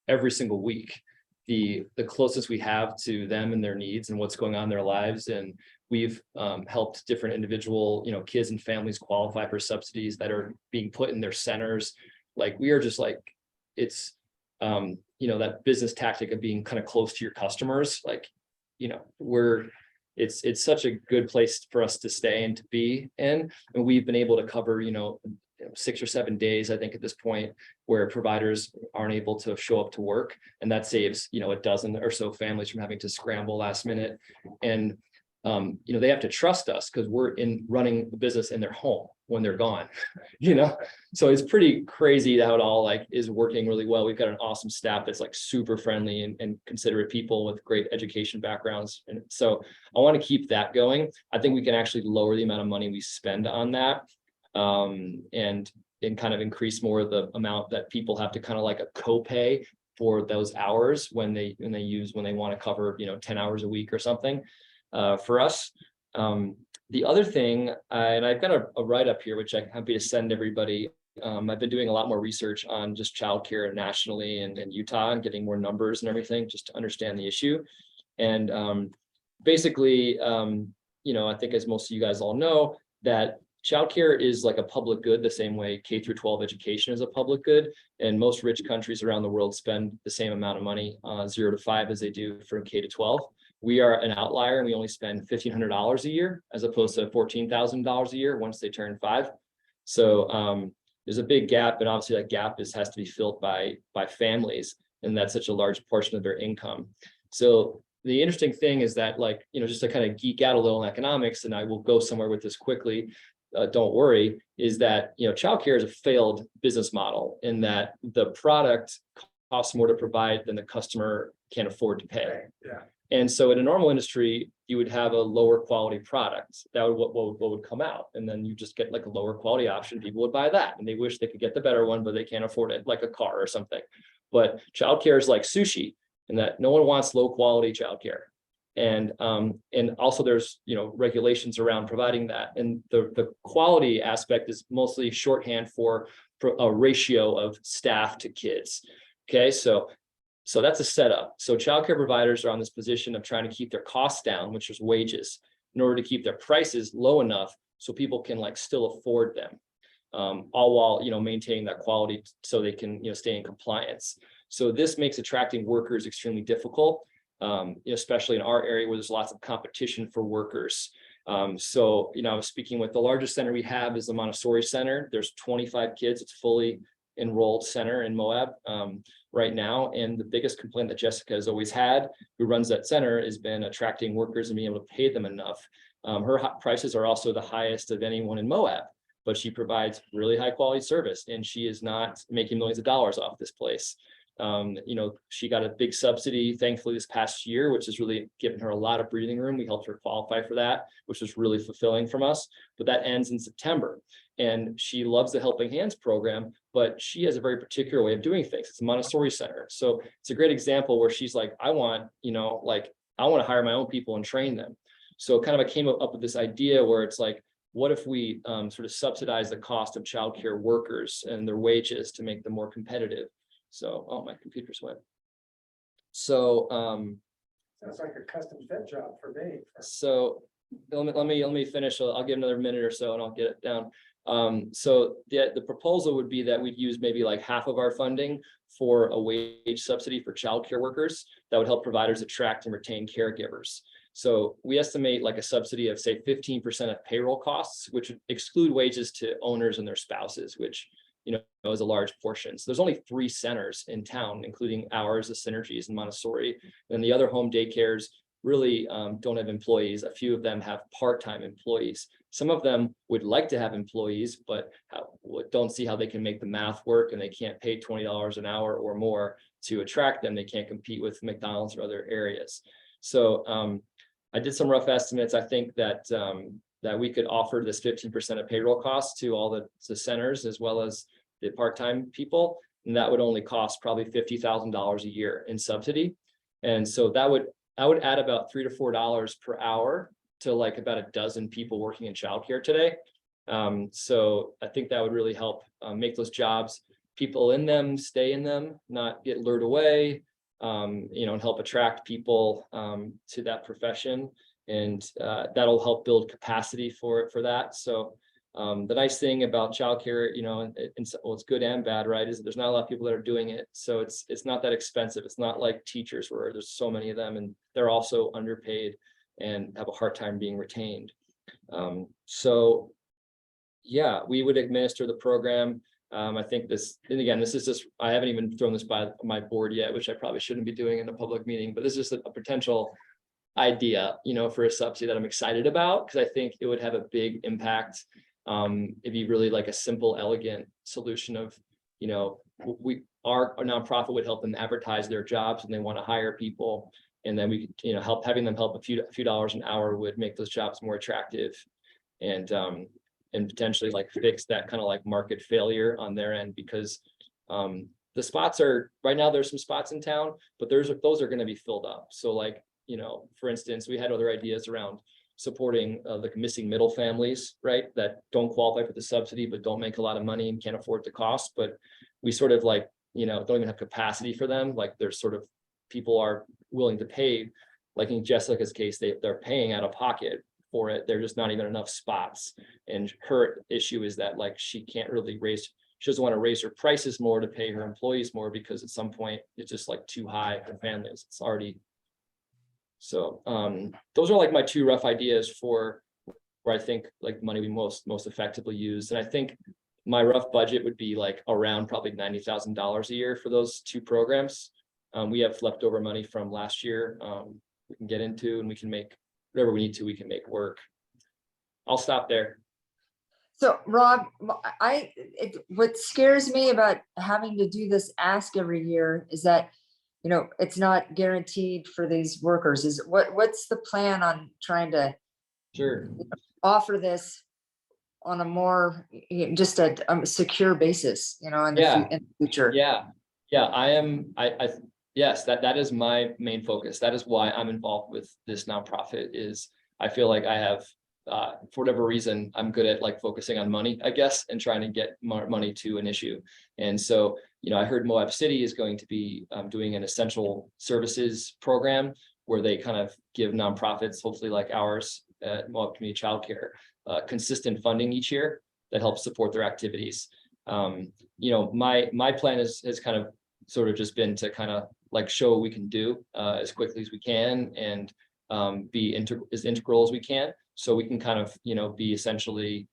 every single week. The closest we have to them and their needs and what's going on in their lives. And we've helped different individual, kids and families qualify for subsidies that are being put in their centers. Like, we are just like, it's, that business tactic of being kind of close to your customers. Like, it's such a good place for us to stay and to be in. And we've been able to cover, 6 or 7 days, I think, at this point, where providers aren't able to show up to work. And that saves, a dozen or so families from having to scramble last minute. And, they have to trust us because we're running the business in their home when they're gone, So it's pretty crazy how it all is working really well. We've got an awesome staff that's like super friendly and considerate people with great education backgrounds. And so I want to keep that going. I think we can actually lower the amount of money we spend on that. And kind of increase more of the amount that people have to kind of like a copay for those hours when they want to cover 10 hours a week or something for us. The other thing, and I've got a write-up here which I'm happy to send everybody. I've been doing a lot more research on just childcare nationally and in Utah, and getting more numbers and everything just to understand the issue. And basically, I think, as most of you guys all know, that childcare is like a public good, the same way K through 12 education is a public good. And most rich countries around the world spend the same amount of money, 0 to 5, as they do for K to 12. We are an outlier, and we only spend $1,500 a year as opposed to $14,000 a year once they turn 5. So there's a big gap, and obviously that gap has to be filled by families, and that's such a large portion of their income. So the interesting thing is that, just to kind of geek out a little in economics, and I will go somewhere with this quickly, don't worry, is that, childcare is a failed business model in that the product costs more to provide than the customer can afford to pay. Yeah. And so in a normal industry, you would have a lower quality product. That would what would come out. And then you just get like a lower quality option. People would buy that, and they wish they could get the better one, but they can't afford it, like a car or something. But childcare is like sushi, in that no one wants low quality childcare. And also there's, regulations around providing that. And the quality aspect is mostly shorthand for a ratio of staff to kids. Okay, so that's a setup. So childcare providers are on this position of trying to keep their costs down, which is wages, in order to keep their prices low enough so people can still afford them, all while maintaining that quality so they can stay in compliance. So this makes attracting workers extremely difficult, especially in our area where there's lots of competition for workers. So, I was speaking with the largest center we have is the Montessori Center. There's 25 kids. It's fully enrolled center in Moab right now. And the biggest complaint that Jessica has always had, who runs that center, has been attracting workers and being able to pay them enough. Her prices are also the highest of anyone in Moab, but she provides really high quality service, and she is not making millions of dollars off this place. She got a big subsidy, thankfully, this past year, which has really given her a lot of breathing room. We helped her qualify for that, which was really fulfilling from us, but that ends in September. And she loves the Helping Hands program, but she has a very particular way of doing things. It's a Montessori center. So it's a great example where she's like, I want to hire my own people and train them. So kind of I came up with this idea where it's like, what if we sort of subsidize the cost of childcare workers and their wages to make them more competitive? So, oh, my computer's went. So, Sounds like a custom fit job for me. so let me finish. I'll give another minute or so and I'll get it down. So the proposal would be that we'd use maybe like half of our funding for a wage subsidy for childcare workers that would help providers attract and retain caregivers. So we estimate like a subsidy of say 15% of payroll costs, which would exclude wages to owners and their spouses, which is a large portion. So there's only 3 centers in town, including ours, the Synergies and Montessori. And the other home daycares really don't have employees. A few of them have part-time employees. Some of them would like to have employees, but don't see how they can make the math work, and they can't pay $20 an hour or more to attract them. They can't compete with McDonald's or other areas. So I did some rough estimates. I think that that we could offer this 15% of payroll costs to all the centers as well as the part-time people. And that would only cost probably $50,000 a year in subsidy. And so I would add about $3 to $4 per hour to like about a dozen people working in childcare today. So I think that would really help make those jobs, people in them, stay in them, not get lured away, and help attract people to that profession. And that'll help build capacity for that. So the nice thing about childcare, it's good and bad, right, is that there's not a lot of people that are doing it. So it's not that expensive. It's not like teachers where there's so many of them and they're also underpaid and have a hard time being retained. So yeah, we would administer the program. I think this, and again, this is just, I haven't even thrown this by my board yet, which I probably shouldn't be doing in a public meeting, but this is just a potential idea, for a subsidy that I'm excited about, because I think it would have a big impact. It'd be really like a simple, elegant solution of, our nonprofit would help them advertise their jobs and they want to hire people. And then we could, having them help a few dollars an hour would make those jobs more attractive and potentially like fix that kind of like market failure on their end, because the spots are right now, there's some spots in town, but those are going to be filled up. So like, for instance, we had other ideas around supporting the missing middle families, right, that don't qualify for the subsidy, but don't make a lot of money and can't afford the cost. But we sort of like, don't even have capacity for them. Like there's sort of people are willing to pay, like in Jessica's case, they're paying out of pocket for it. There's just not even enough spots. And her issue is that like she can't really she doesn't want to raise her prices more to pay her employees more, because at some point it's just like too high for families. It's already. So those are like my 2 rough ideas for where I think like money we most effectively used. And I think my rough budget would be like around probably $90,000 a year for those 2 programs. We have leftover money from last year we can get into, and we can make whatever we need to, we can make work. I'll stop there. So Rob, what scares me about having to do this ask every year is that it's not guaranteed for these workers. What's the plan on trying to offer this on a more just a secure basis, in the future? Yeah. Yes, that is my main focus. That is why I'm involved with this nonprofit. Is I feel like I have, for whatever reason, I'm good at like focusing on money, I guess, and trying to get more money to an issue. And so, I heard Moab City is going to be doing an essential services program where they kind of give nonprofits, hopefully like ours at Moab Community Childcare, consistent funding each year that helps support their activities. My plan has kind of sort of just been to kind of like show what we can do as quickly as we can, and be as integral as we can. So we can kind of, be essentially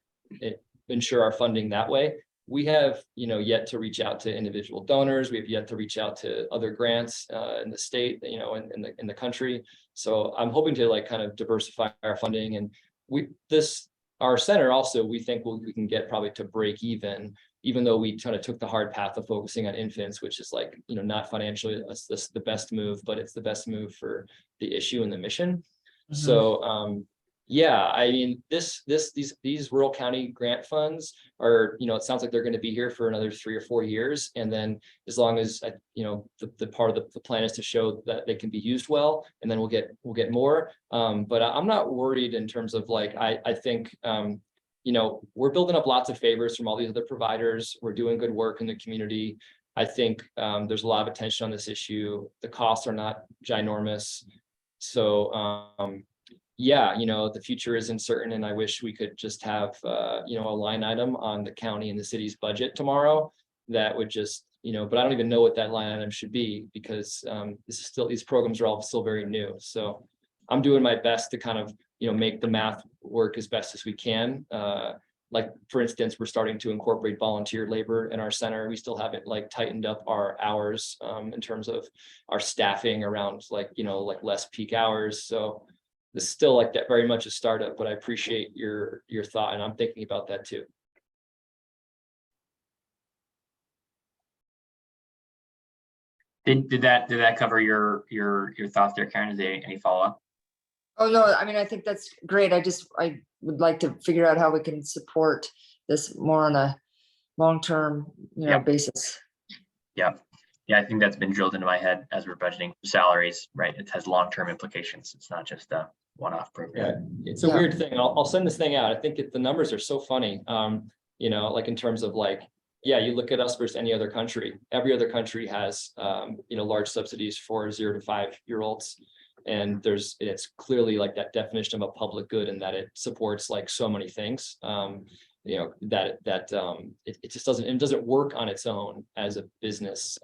ensure our funding that way. We have, yet to reach out to individual donors. We have yet to reach out to other grants in the state, in the country. So I'm hoping to like kind of diversify our funding, and our center also, we think we can get probably to break even though we kind of took the hard path of focusing on infants, which is like, not financially the best move, but it's the best move for the issue and the mission. So yeah, I mean, these rural county grant funds are, it sounds like they're going to be here for another 3 or 4 years. And then as long as, the part of the plan is to show that they can be used well, and then we'll get more. But I'm not worried in terms of like, I think, we're building up lots of favors from all these other providers. We're doing good work in the community. I think there's a lot of attention on this issue. The costs are not ginormous. So, yeah, the future isn't certain, and I wish we could just have, a line item on the county and the city's budget tomorrow that would just, but I don't even know what that line item should be, because these programs are all still very new. So I'm doing my best to kind of, make the math work as best as we can. Like, for instance, we're starting to incorporate volunteer labor in our center. We still haven't like tightened up our hours in terms of our staffing around like, like less peak hours. So this is still like that very much a startup, but I appreciate your thought, and I'm thinking about that too. Did that cover your thoughts there, Karen? Is there any follow-up? Oh, no, I mean, I think that's great. I would like to figure out how we can support this more on a long-term, basis. Yeah. I think that's been drilled into my head as we're budgeting for salaries, right? It has long-term implications. It's not just a one-off program. Yeah, it's a weird thing. I'll send this thing out. I think the numbers are so funny. Like in terms of like, yeah, you look at us versus any other country. Every other country has, large subsidies for 0 to 5-year-olds. And it's clearly like that definition of a public good, and that it supports like so many things. It just doesn't work on its own as a business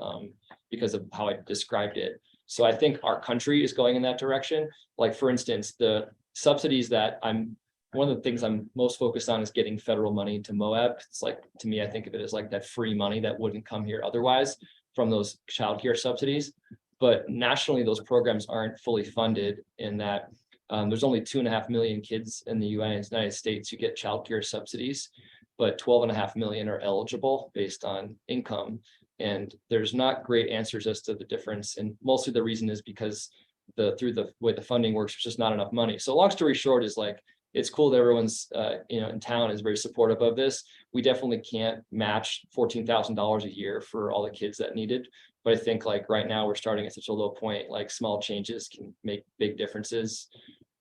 because of how I described it. So I think our country is going in that direction. Like, for instance, the subsidies that one of the things I'm most focused on is getting federal money to Moab. It's like, to me, I think of it as like that free money that wouldn't come here otherwise from those childcare subsidies. But nationally, those programs aren't fully funded, in that there's only 2.5 million kids in the United States who get childcare subsidies, but 12.5 million are eligible based on income. And there's not great answers as to the difference. And mostly the reason is because through the way the funding works, there's just not enough money. So long story short is like, it's cool that everyone's in town is very supportive of this. We definitely can't match $14,000 a year for all the kids that need it. But I think like right now we're starting at such a low point, like small changes can make big differences.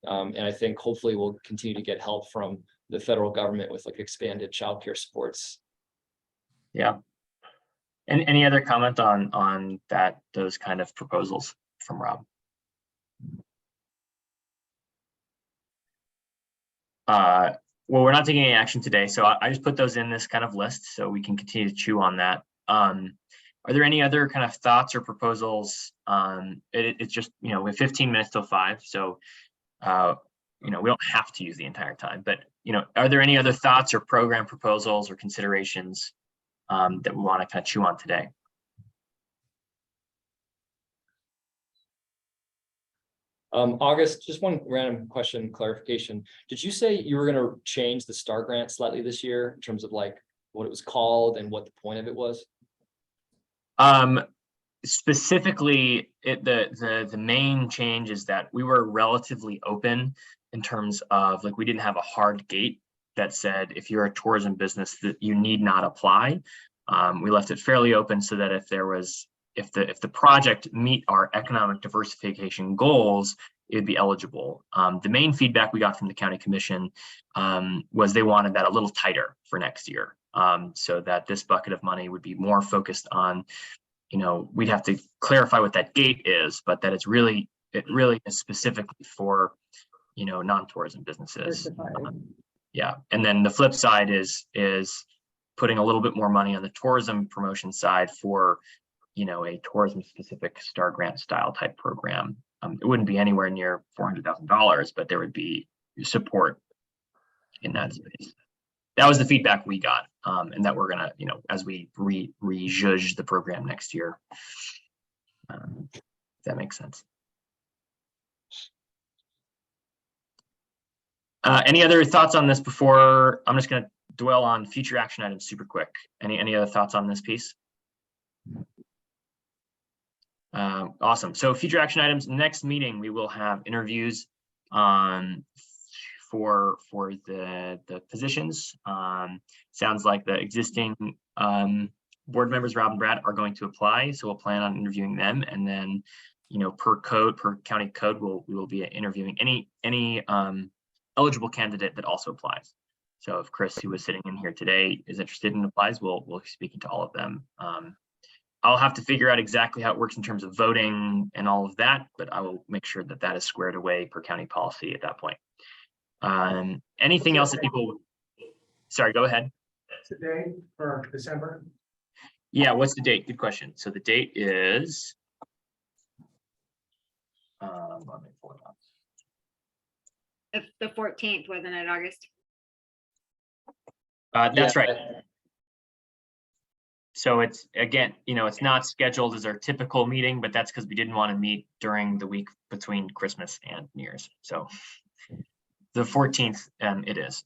And I think hopefully we'll continue to get help from the federal government with like expanded childcare supports. Yeah. And any other comment on those kind of proposals from Rob? Well, we're not taking any action today, so I just put those in this kind of list so we can continue to chew on that. Are there any other kind of thoughts or proposals? It's just, we have 15 minutes till 5, so we don't have to use the entire time, but are there any other thoughts or program proposals or considerations that we want to kind of chew on today? August, just one random question, clarification. Did you say you were going to change the STAR grant slightly this year in terms of like what it was called and what the point of it was? Specifically, the main change is that we were relatively open in terms of like, we didn't have a hard gate that said if you're a tourism business that you need not apply. We left it fairly open so that if the project meet our economic diversification goals, it would be eligible. The main feedback we got from the county commission was they wanted that a little tighter for next year, so that this bucket of money would be more focused on, we'd have to clarify what that gate is, but that it really is specifically for, non-tourism businesses. Yeah, and then the flip side is putting a little bit more money on the tourism promotion side for, a tourism specific STAR grant style type program. It wouldn't be anywhere near $400,000, but there would be support in that space. That was the feedback we got, and that we're gonna, as we rejudge the program next year. If that makes sense. Any other thoughts on this before? I'm just gonna dwell on future action items super quick. Any other thoughts on this piece? Awesome. So future action items, next meeting, we will have interviews for the positions. Sounds like the existing board members, Rob and Brad, are going to apply. So we'll plan on interviewing them. And then, per county code, we will be interviewing any eligible candidate that also applies. So if Chris, who was sitting in here today, is interested and applies, we'll be speaking to all of them. I'll have to figure out exactly how it works in terms of voting and all of that, but I will make sure that that is squared away per county policy at that point. Anything else that people, sorry, go ahead. Today for December? Yeah, what's the date? Good question. So the date is, let me pull it up. It's the 14th, wasn't it, August? That's Yeah. right. So it's, again, it's not scheduled as our typical meeting, but that's because we didn't want to meet during the week between Christmas and New Year's. So the 14th, it is.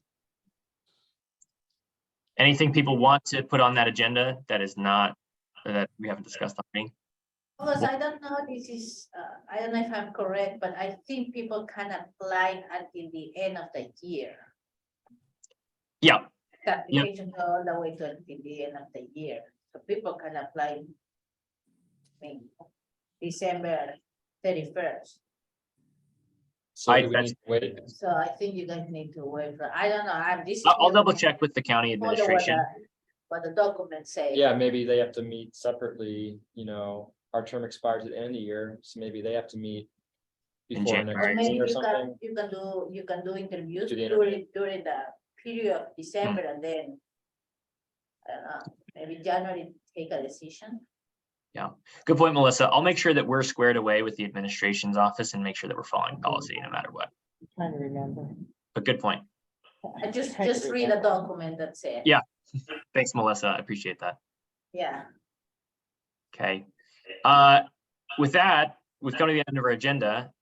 Anything people want to put on that agenda that is not, that we haven't discussed already? Because I don't know, this is, I don't know if I'm correct, but I think people can apply until the end of the year. Yeah. The application go all the way to until the end of the year, so people can apply. December 31st. So I- do we that's- need to wait? So I think you guys need to wait for, I don't know, this is. I'll double check with the county administration. What the documents say. Yeah, maybe they have to meet separately, our term expires at the end of the year, so maybe they have to meet In before January. next Or maybe meeting or you something. can do interviews Do the during the period of December and then. I don't know, maybe January take a decision. Good point, Melissa. I'll make sure that we're squared away with the administration's office and make sure that we're following policy no matter what. Trying to remember. But good point. I just read a document that says. Yeah. Thanks, Melissa. I appreciate that. Yeah. Okay. With that, we've come to the end of our agenda.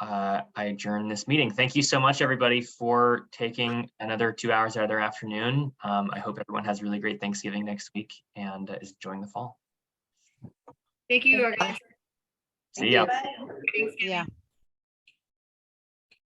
I adjourn this meeting. Thank you so much, everybody, for taking another 2 hours out of their afternoon. I hope everyone has a really great Thanksgiving next week and is enjoying the fall. Thank you. See ya. Thanksgiving. Yeah.